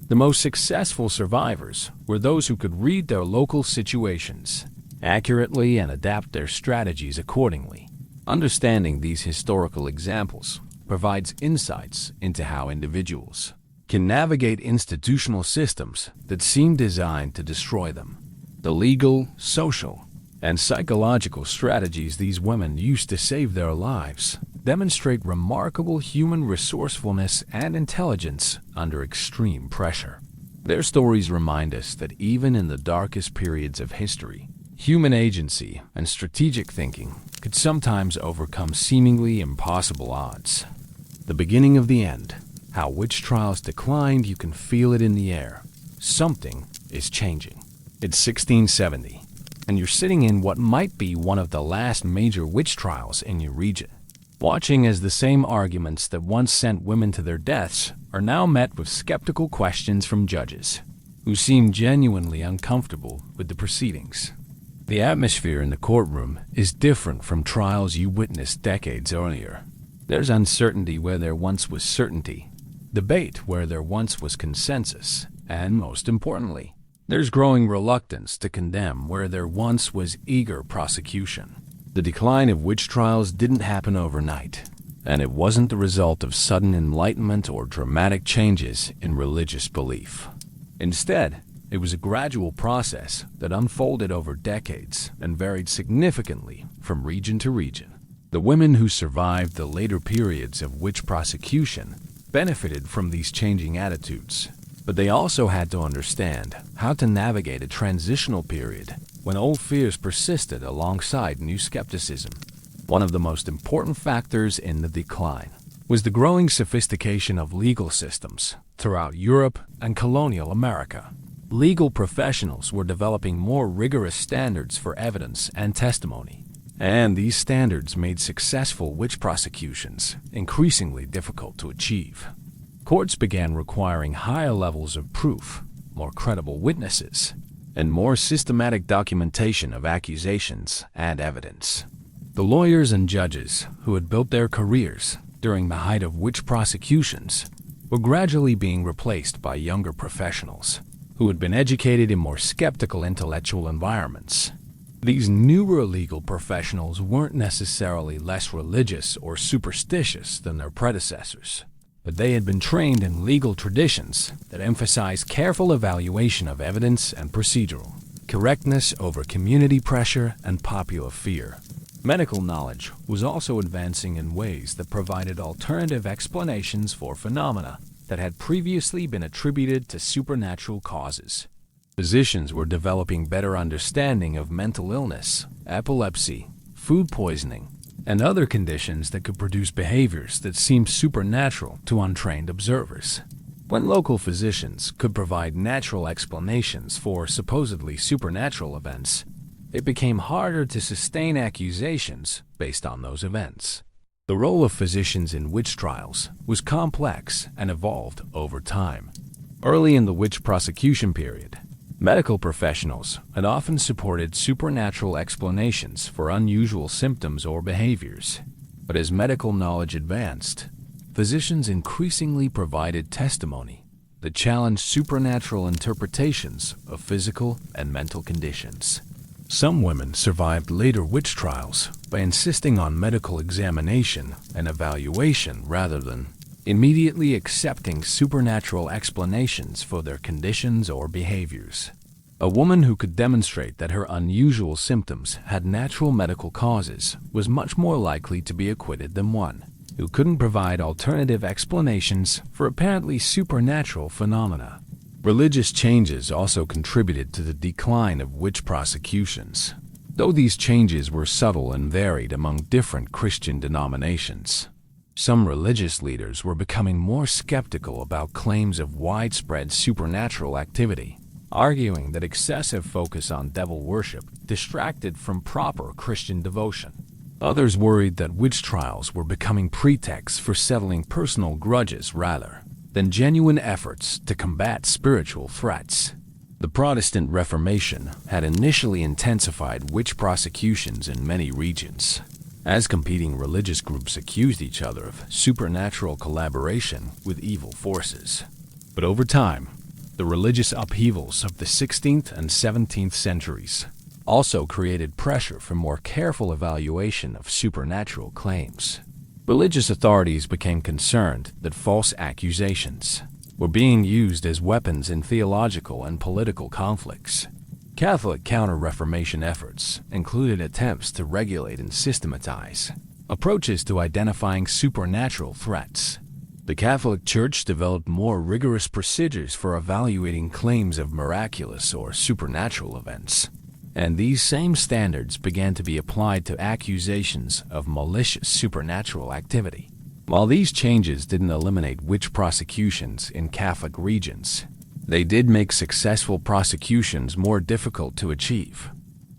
The most successful survivors were those who could read their local situations accurately and adapt their strategies accordingly. Understanding these historical examples provides insights into how individuals can navigate institutional systems that seem designed to destroy them. The legal, social, and psychological strategies these women used to save their lives demonstrate remarkable human resourcefulness and intelligence under extreme pressure. Their stories remind us that even in the darkest periods of history, human agency and strategic thinking could sometimes overcome seemingly impossible odds. The beginning of the end. How witch trials declined, you can feel it in the air. Something is changing. It's 1670, and you're sitting in what might be one of the last major witch trials in your region, watching as the same arguments that once sent women to their deaths are now met with skeptical questions from judges, who seem genuinely uncomfortable with the proceedings. The atmosphere in the courtroom is different from trials you witnessed decades earlier. There's uncertainty where there once was certainty, debate where there once was consensus, and most importantly, there's growing reluctance to condemn where there once was eager prosecution. The decline of witch trials didn't happen overnight, and it wasn't the result of sudden enlightenment or dramatic changes in religious belief. Instead, it was a gradual process that unfolded over decades and varied significantly from region to region. The women who survived the later periods of witch prosecution benefited from these changing attitudes, but they also had to understand how to navigate a transitional period when old fears persisted alongside new skepticism. One of the most important factors in the decline was the growing sophistication of legal systems throughout Europe and colonial America. Legal professionals were developing more rigorous standards for evidence and testimony, and these standards made successful witch prosecutions increasingly difficult to achieve. Courts began requiring higher levels of proof, more credible witnesses, and more systematic documentation of accusations and evidence. The lawyers and judges who had built their careers during the height of witch prosecutions were gradually being replaced by younger professionals who had been educated in more skeptical intellectual environments. These newer legal professionals weren't necessarily less religious or superstitious than their predecessors, but they had been trained in legal traditions that emphasize careful evaluation of evidence and procedural correctness over community pressure and popular fear. Medical knowledge was also advancing in ways that provided alternative explanations for phenomena that had previously been attributed to supernatural causes. Physicians were developing better understanding of mental illness, epilepsy, food poisoning, and other conditions that could produce behaviors that seemed supernatural to untrained observers. When local physicians could provide natural explanations for supposedly supernatural events, it became harder to sustain accusations based on those events. The role of physicians in witch trials was complex and evolved over time. Early in the witch prosecution period, medical professionals had often supported supernatural explanations for unusual symptoms or behaviors. But as medical knowledge advanced, physicians increasingly provided testimony that challenged supernatural interpretations of physical and mental conditions. Some women survived later witch trials by insisting on medical examination and evaluation rather than immediately accepting supernatural explanations for their conditions or behaviors. A woman who could demonstrate that her unusual symptoms had natural medical causes was much more likely to be acquitted than one who couldn't provide alternative explanations for apparently supernatural phenomena. Religious changes also contributed to the decline of witch prosecutions, though these changes were subtle and varied among different Christian denominations. Some religious leaders were becoming more skeptical about claims of widespread supernatural activity, arguing that excessive focus on devil worship distracted from proper Christian devotion. Others worried that witch trials were becoming pretexts for settling personal grudges rather than genuine efforts to combat spiritual threats. The Protestant Reformation had initially intensified witch prosecutions in many regions, as competing religious groups accused each other of supernatural collaboration with evil forces. But over time, the religious upheavals of the 16th and 17th centuries also created pressure for more careful evaluation of supernatural claims. Religious authorities became concerned that false accusations were being used as weapons in theological and political conflicts. Catholic counter-Reformation efforts included attempts to regulate and systematize approaches to identifying supernatural threats. The Catholic Church developed more rigorous procedures for evaluating claims of miraculous or supernatural events, and these same standards began to be applied to accusations of malicious supernatural activity. While these changes didn't eliminate witch prosecutions in Catholic regions, they did make successful prosecutions more difficult to achieve.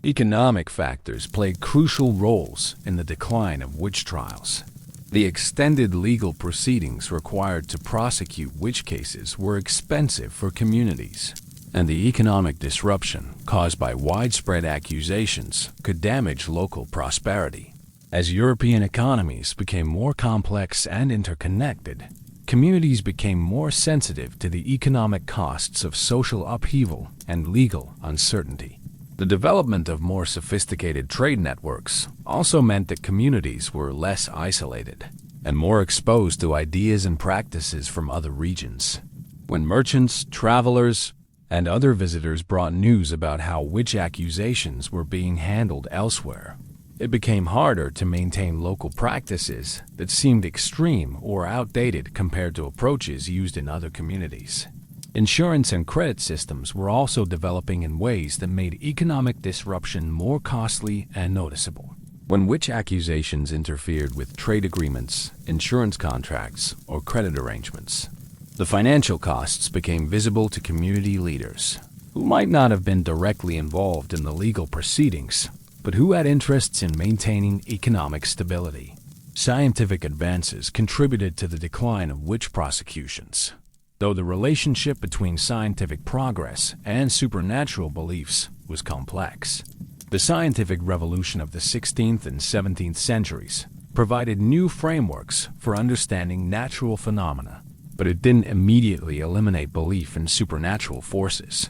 Economic factors played crucial roles in the decline of witch trials. The extended legal proceedings required to prosecute witch cases were expensive for communities, and the economic disruption caused by widespread accusations could damage local prosperity. As European economies became more complex and interconnected, communities became more sensitive to the economic costs of social upheaval and legal uncertainty. The development of more sophisticated trade networks also meant that communities were less isolated and more exposed to ideas and practices from other regions. When merchants, travelers, and other visitors brought news about how witch accusations were being handled elsewhere, it became harder to maintain local practices that seemed extreme or outdated compared to approaches used in other communities. Insurance and credit systems were also developing in ways that made economic disruption more costly and noticeable. When witch accusations interfered with trade agreements, insurance contracts, or credit arrangements, the financial costs became visible to community leaders, who might not have been directly involved in the legal proceedings, but who had interests in maintaining economic stability. Scientific advances contributed to the decline of witch prosecutions, though the relationship between scientific progress and supernatural beliefs was complex. The scientific revolution of the 16th and 17th centuries provided new frameworks for understanding natural phenomena, but it didn't immediately eliminate belief in supernatural forces.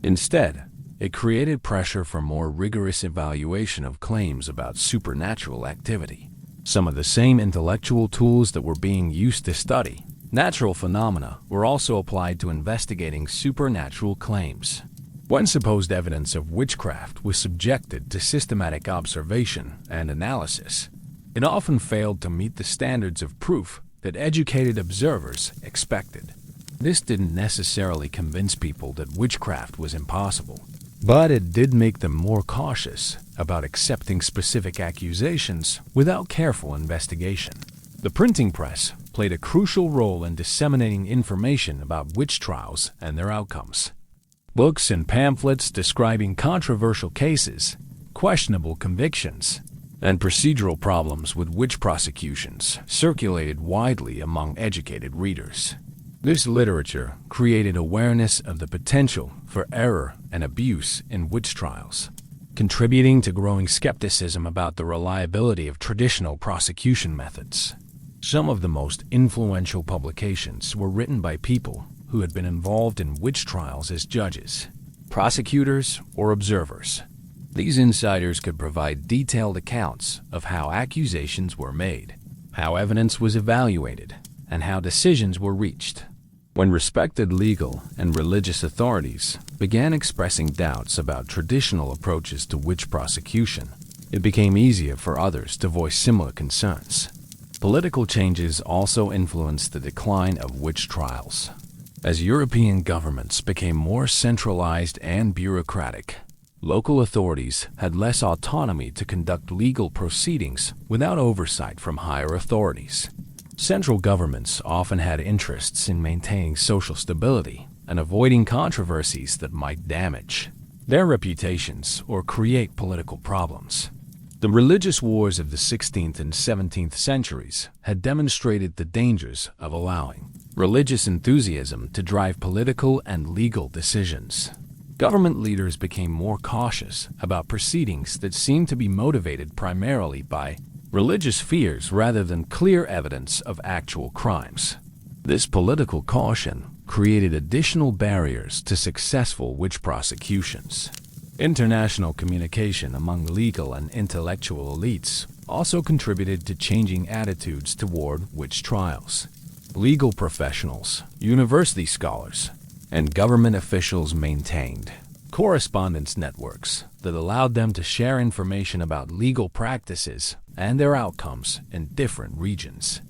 Instead, it created pressure for more rigorous evaluation of claims about supernatural activity. Some of the same intellectual tools that were being used to study natural phenomena were also applied to investigating supernatural claims. When supposed evidence of witchcraft was subjected to systematic observation and analysis, it often failed to meet the standards of proof that educated observers expected. This didn't necessarily convince people that witchcraft was impossible, but it did make them more cautious about accepting specific accusations without careful investigation. The printing press played a crucial role in disseminating information about witch trials and their outcomes. Books and pamphlets describing controversial cases, questionable convictions, and procedural problems with witch prosecutions circulated widely among educated readers. This literature created awareness of the potential for error and abuse in witch trials, contributing to growing skepticism about the reliability of traditional prosecution methods. Some of the most influential publications were written by people who had been involved in witch trials as judges, prosecutors, or observers. These insiders could provide detailed accounts of how accusations were made, how evidence was evaluated, and how decisions were reached. When respected legal and religious authorities began expressing doubts about traditional approaches to witch prosecution, it became easier for others to voice similar concerns. Political changes also influenced the decline of witch trials. As European governments became more centralized and bureaucratic, local authorities had less autonomy to conduct legal proceedings without oversight from higher authorities. Central governments often had interests in maintaining social stability and avoiding controversies that might damage their reputations or create political problems. The religious wars of the 16th and 17th centuries had demonstrated the dangers of allowing religious enthusiasm to drive political and legal decisions. Government leaders became more cautious about proceedings that seemed to be motivated primarily by religious fears rather than clear evidence of actual crimes. This political caution created additional barriers to successful witch prosecutions. International communication among legal and intellectual elites also contributed to changing attitudes toward witch trials. Legal professionals, university scholars, and government officials maintained correspondence networks that allowed them to share information about legal practices and their outcomes in different regions.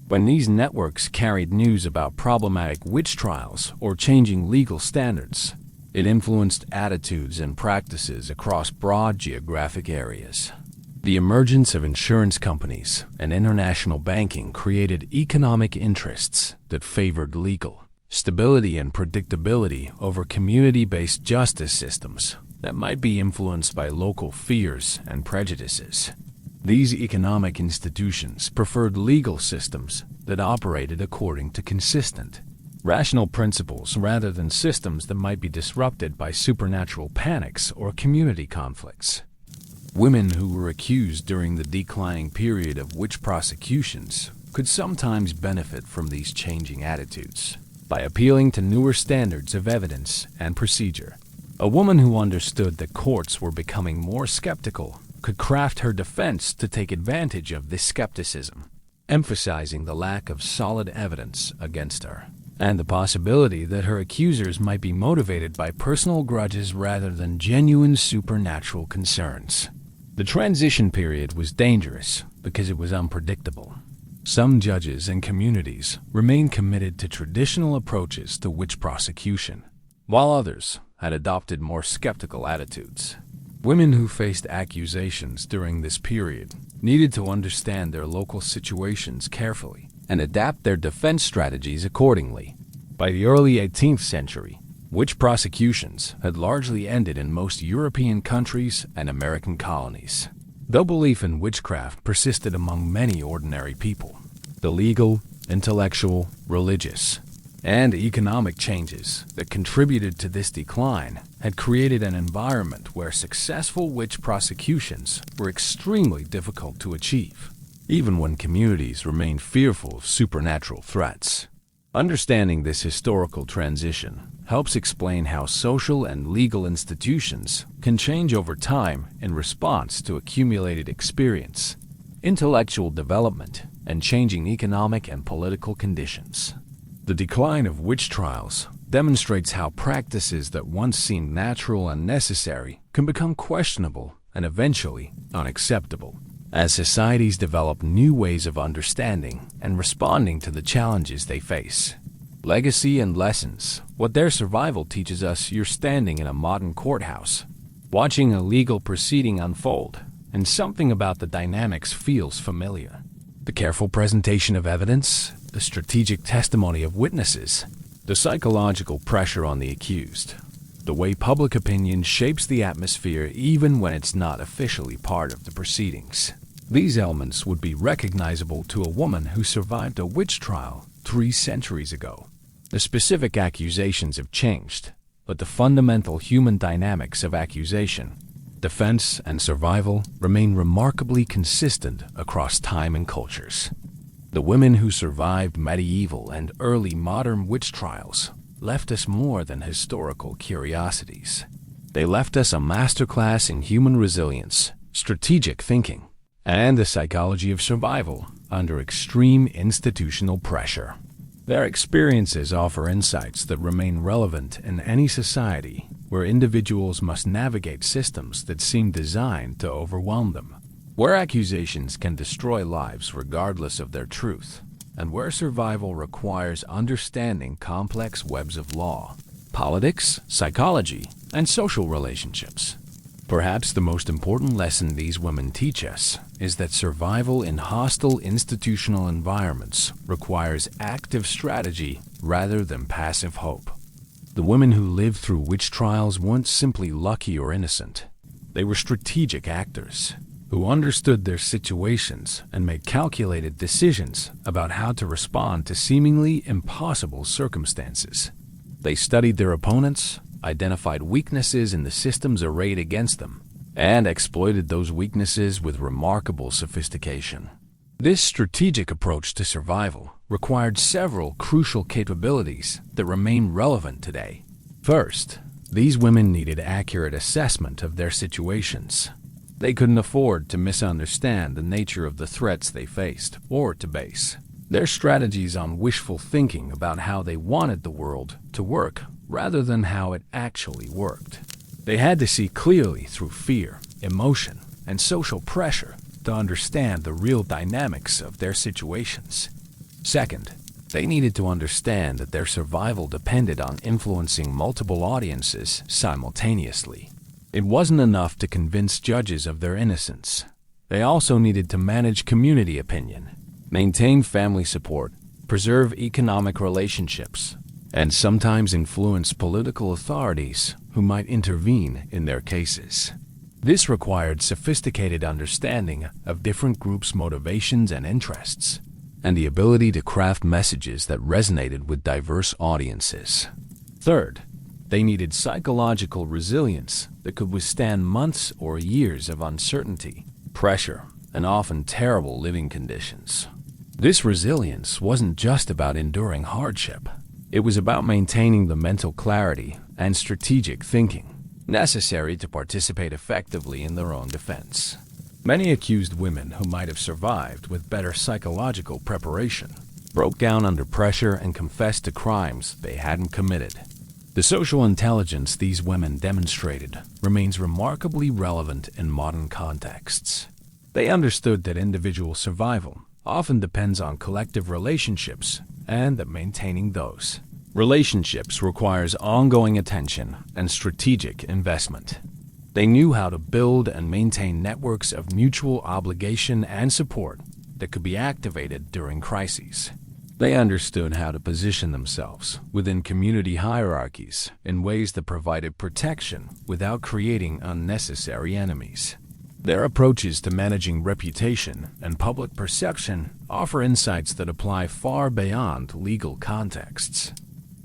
When these networks carried news about problematic witch trials or changing legal standards, it influenced attitudes and practices across broad geographic areas. The emergence of insurance companies and international banking created economic interests that favored legal stability and predictability over community-based justice systems that might be influenced by local fears and prejudices. These economic institutions preferred legal systems that operated according to consistent, rational principles rather than systems that might be disrupted by supernatural panics or community conflicts. Women who were accused during the declining period of witch prosecutions could sometimes benefit from these changing attitudes by appealing to newer standards of evidence and procedure. A woman who understood that courts were becoming more skeptical could craft her defense to take advantage of this skepticism, emphasizing the lack of solid evidence against her, and the possibility that her accusers might be motivated by personal grudges rather than genuine supernatural concerns. The transition period was dangerous because it was unpredictable. Some judges and communities remained committed to traditional approaches to witch prosecution, while others had adopted more skeptical attitudes. Women who faced accusations during this period needed to understand their local situations carefully and adapt their defense strategies accordingly. By the early 18th century, witch prosecutions had largely ended in most European countries and American colonies. Though belief in witchcraft persisted among many ordinary people, the legal, intellectual, religious, and economic changes that contributed to this decline had created an environment where successful witch prosecutions were extremely difficult to achieve, even when communities remained fearful of supernatural threats. Understanding this historical transition helps explain how social and legal institutions can change over time in response to accumulated experience, intellectual development, and changing economic and political conditions. The decline of witch trials demonstrates how practices that once seemed natural and necessary can become questionable and eventually unacceptable, as societies develop new ways of understanding and responding to the challenges they face. Legacy and lessons. What their survival teaches us: you're standing in a modern courthouse, watching a legal proceeding unfold, and something about the dynamics feels familiar. The careful presentation of evidence, the strategic testimony of witnesses, the psychological pressure on the accused, the way public opinion shapes the atmosphere even when it's not officially part of the proceedings. These elements would be recognizable to a woman who survived a witch trial 3 centuries ago. The specific accusations have changed, but the fundamental human dynamics of accusation, defense, and survival remain remarkably consistent across time and cultures. The women who survived medieval and early modern witch trials left us more than historical curiosities. They left us a masterclass in human resilience, strategic thinking, and the psychology of survival under extreme institutional pressure. Their experiences offer insights that remain relevant in any society where individuals must navigate systems that seem designed to overwhelm them, where accusations can destroy lives regardless of their truth, and where survival requires understanding complex webs of law, politics, psychology, and social relationships. Perhaps the most important lesson these women teach us is that survival in hostile institutional environments requires active strategy rather than passive hope. The women who lived through witch trials weren't simply lucky or innocent. They were strategic actors who understood their situations and made calculated decisions about how to respond to seemingly impossible circumstances. They studied their opponents, identified weaknesses in the systems arrayed against them, and exploited those weaknesses with remarkable sophistication. This strategic approach to survival required several crucial capabilities that remain relevant today. First, these women needed accurate assessment of their situations. They couldn't afford to misunderstand the nature of the threats they faced or to base their strategies on wishful thinking about how they wanted the world to work rather than how it actually worked. They had to see clearly through fear, emotion, and social pressure to understand the real dynamics of their situations. Second, they needed to understand that their survival depended on influencing multiple audiences simultaneously. It wasn't enough to convince judges of their innocence. They also needed to manage community opinion, maintain family support, preserve economic relationships, and sometimes influence political authorities who might intervene in their cases. This required sophisticated understanding of different groups' motivations and interests, and the ability to craft messages that resonated with diverse audiences. Third, they needed psychological resilience that could withstand months or years of uncertainty, pressure, and often terrible living conditions. This resilience wasn't just about enduring hardship. It was about maintaining the mental clarity and strategic thinking necessary to participate effectively in their own defense. Many accused women who might have survived with better psychological preparation broke down under pressure and confessed to crimes they hadn't committed. The social intelligence these women demonstrated remains remarkably relevant in modern contexts. They understood that individual survival often depends on collective relationships and that maintaining those relationships requires ongoing attention and strategic investment. They knew how to build and maintain networks of mutual obligation and support that could be activated during crises. They understood how to position themselves within community hierarchies in ways that provided protection without creating unnecessary enemies. Their approaches to managing reputation and public perception offer insights that apply far beyond legal contexts.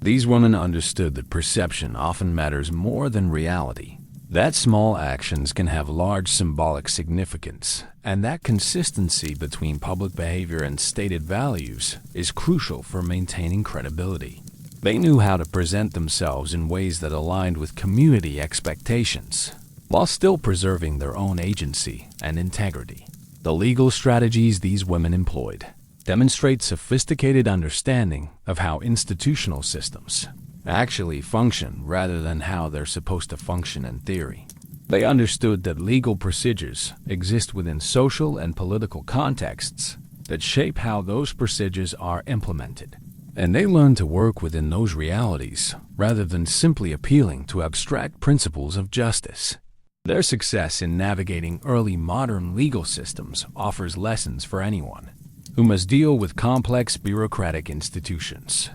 These women understood that perception often matters more than reality, that small actions can have large symbolic significance, and that consistency between public behavior and stated values is crucial for maintaining credibility. They knew how to present themselves in ways that aligned with community expectations, while still preserving their own agency and integrity. The legal strategies these women employed demonstrate sophisticated understanding of how institutional systems actually function rather than how they're supposed to function in theory. They understood that legal procedures exist within social and political contexts that shape how those procedures are implemented, and they learned to work within those realities rather than simply appealing to abstract principles of justice. Their success in navigating early modern legal systems offers lessons for anyone who must deal with complex bureaucratic institutions.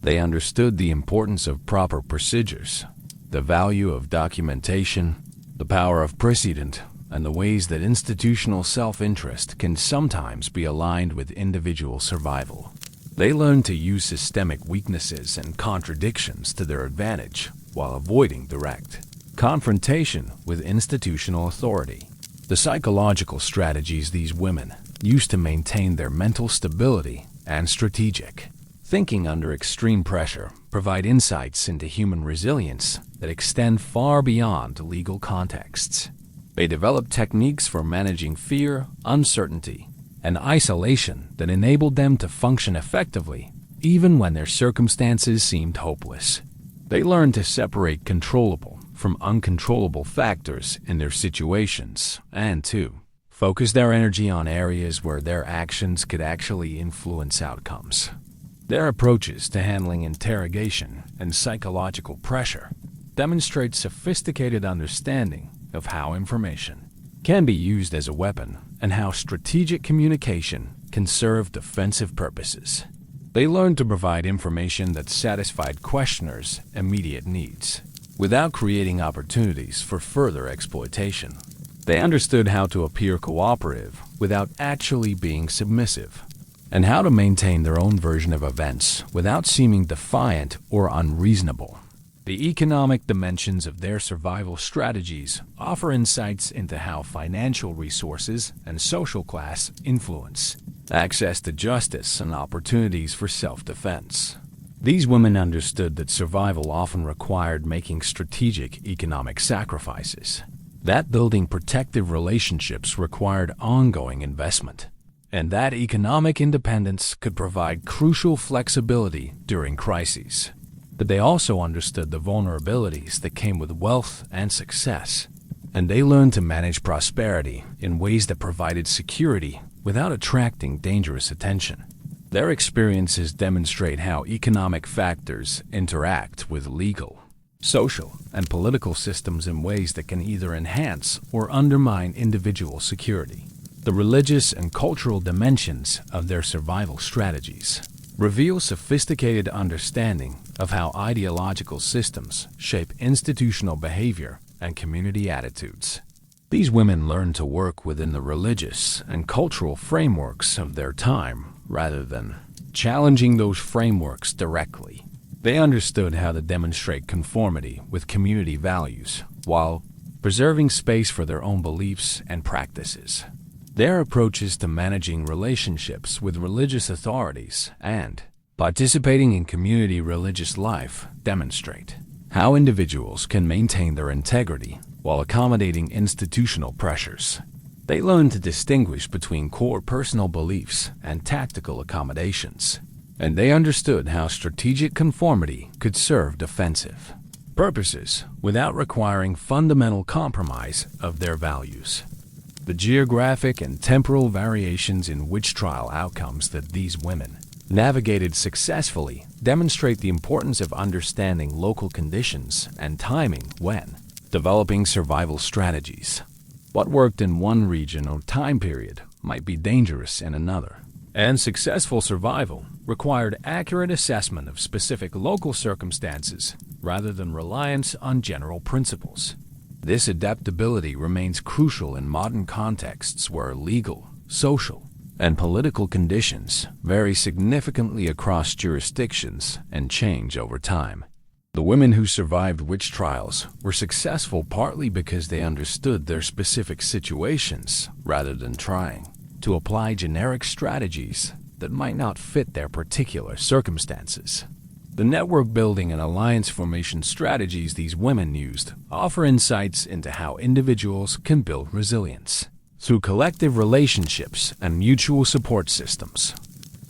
They understood the importance of proper procedures, the value of documentation, the power of precedent, and the ways that institutional self-interest can sometimes be aligned with individual survival. They learned to use systemic weaknesses and contradictions to their advantage while avoiding direct confrontation with institutional authority. The psychological strategies these women used to maintain their mental stability and strategic thinking under extreme pressure provide insights into human resilience that extend far beyond legal contexts. They developed techniques for managing fear, uncertainty, and isolation that enabled them to function effectively even when their circumstances seemed hopeless. They learned to separate controllable from uncontrollable factors in their situations and to focus their energy on areas where their actions could actually influence outcomes. Their approaches to handling interrogation and psychological pressure demonstrate sophisticated understanding of how information can be used as a weapon and how strategic communication can serve defensive purposes. They learned to provide information that satisfied questioners' immediate needs without creating opportunities for further exploitation. They understood how to appear cooperative without actually being submissive, and how to maintain their own version of events without seeming defiant or unreasonable. The economic dimensions of their survival strategies offer insights into how financial resources and social class influence access to justice and opportunities for self-defense. These women understood that survival often required making strategic economic sacrifices. that building protective relationships required ongoing investment, and that economic independence could provide crucial flexibility during crises. But they also understood the vulnerabilities that came with wealth and success, and they learned to manage prosperity in ways that provided security without attracting dangerous attention. Their experiences demonstrate how economic factors interact with legal, social, and political systems in ways that can either enhance or undermine individual security. The religious and cultural dimensions of their survival strategies reveal sophisticated understanding of how ideological systems shape institutional behavior and community attitudes. These women learned to work within the religious and cultural frameworks of their time rather than challenging those frameworks directly. They understood how to demonstrate conformity with community values while preserving space for their own beliefs and practices. Their approaches to managing relationships with religious authorities and participating in community religious life demonstrate how individuals can maintain their integrity while accommodating institutional pressures. They learn to distinguish between core personal beliefs and tactical accommodations, and they understood how strategic conformity could serve defensive purposes without requiring fundamental compromise of their values. The geographic and temporal variations in witch trial outcomes that these women navigated successfully demonstrate the importance of understanding local conditions and timing when developing survival strategies. What worked in one region or time period might be dangerous in another, and successful survival required accurate assessment of specific local circumstances rather than reliance on general principles. This adaptability remains crucial in modern contexts where legal, social, and political conditions vary significantly across jurisdictions and change over time. The women who survived witch trials were successful partly because they understood their specific situations rather than trying to apply generic strategies that might not fit their particular circumstances. The network building and alliance formation strategies these women used offer insights into how individuals can build resilience through collective relationships and mutual support systems.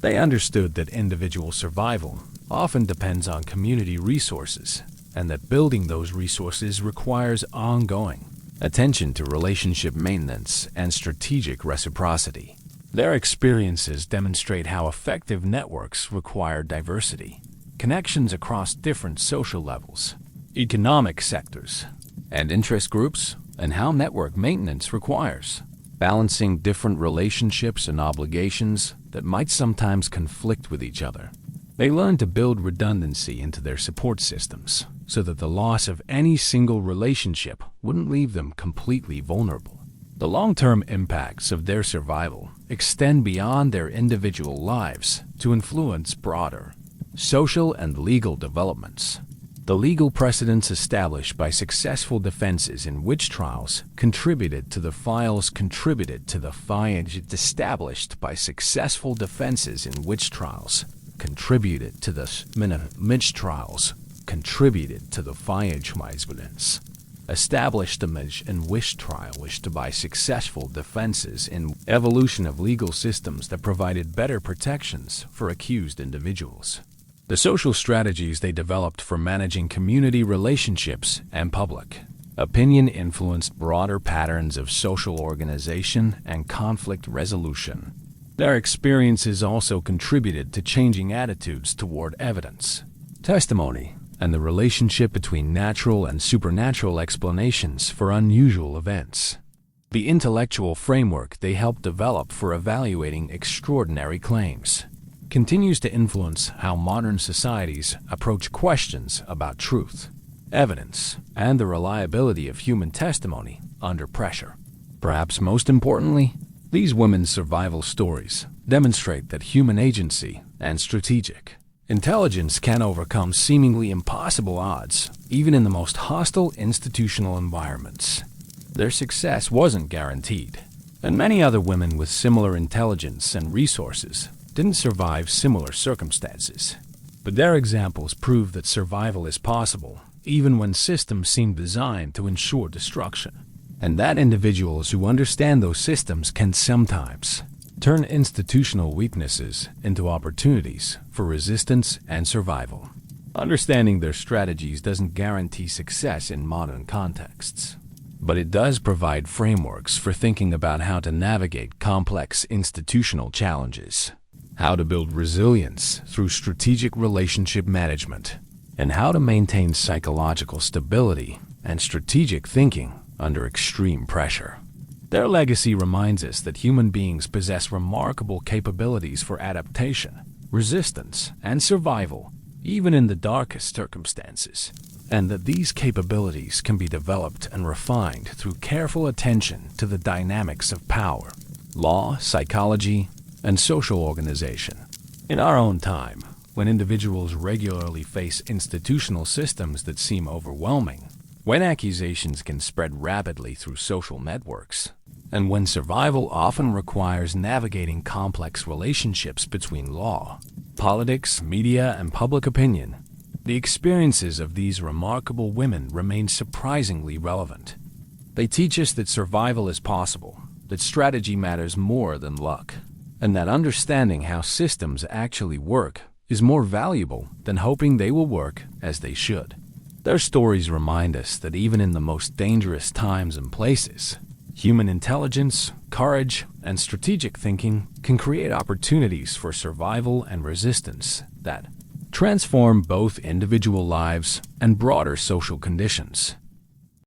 They understood that individual survival often depends on community resources, and that building those resources requires ongoing attention to relationship maintenance and strategic reciprocity. Their experiences demonstrate how effective networks require diversity, connections across different social levels, economic sectors, and interest groups, and how network maintenance requires balancing different relationships and obligations that might sometimes conflict with each other. They learn to build redundancy into their support systems so that the loss of any single relationship wouldn't leave them completely vulnerable. The long-term impacts of their survival extend beyond their individual lives to influence broader social and legal developments. The legal precedents established by successful defenses in witch trials contributed to the established by successful defenses in witch trials contributed to the witch trials contributed to the evidence established in witch trial by successful defenses in evolution of legal systems that provided better protections for accused individuals. The social strategies they developed for managing community relationships and public opinion influenced broader patterns of social organization and conflict resolution. Their experiences also contributed to changing attitudes toward evidence, testimony, and the relationship between natural and supernatural explanations for unusual events. The intellectual framework they helped develop for evaluating extraordinary claims continues to influence how modern societies approach questions about truth, evidence, and the reliability of human testimony under pressure. Perhaps most importantly, these women's survival stories demonstrate that human agency and strategic intelligence can overcome seemingly impossible odds, even in the most hostile institutional environments. Their success wasn't guaranteed, and many other women with similar intelligence and resources didn't survive similar circumstances. But their examples prove that survival is possible, even when systems seem designed to ensure destruction. and that individuals who understand those systems can sometimes turn institutional weaknesses into opportunities for resistance and survival. Understanding their strategies doesn't guarantee success in modern contexts, but it does provide frameworks for thinking about how to navigate complex institutional challenges, how to build resilience through strategic relationship management, and how to maintain psychological stability and strategic thinking under extreme pressure. Their legacy reminds us that human beings possess remarkable capabilities for adaptation, resistance, and survival, even in the darkest circumstances, and that these capabilities can be developed and refined through careful attention to the dynamics of power, law, psychology, and social organization. In our own time, when individuals regularly face institutional systems that seem overwhelming, when accusations can spread rapidly through social networks, and when survival often requires navigating complex relationships between law, politics, media, and public opinion, the experiences of these remarkable women remain surprisingly relevant. They teach us that survival is possible, that strategy matters more than luck, and that understanding how systems actually work is more valuable than hoping they will work as they should. Their stories remind us that even in the most dangerous times and places, human intelligence, courage, and strategic thinking can create opportunities for survival and resistance that transform both individual lives and broader social conditions.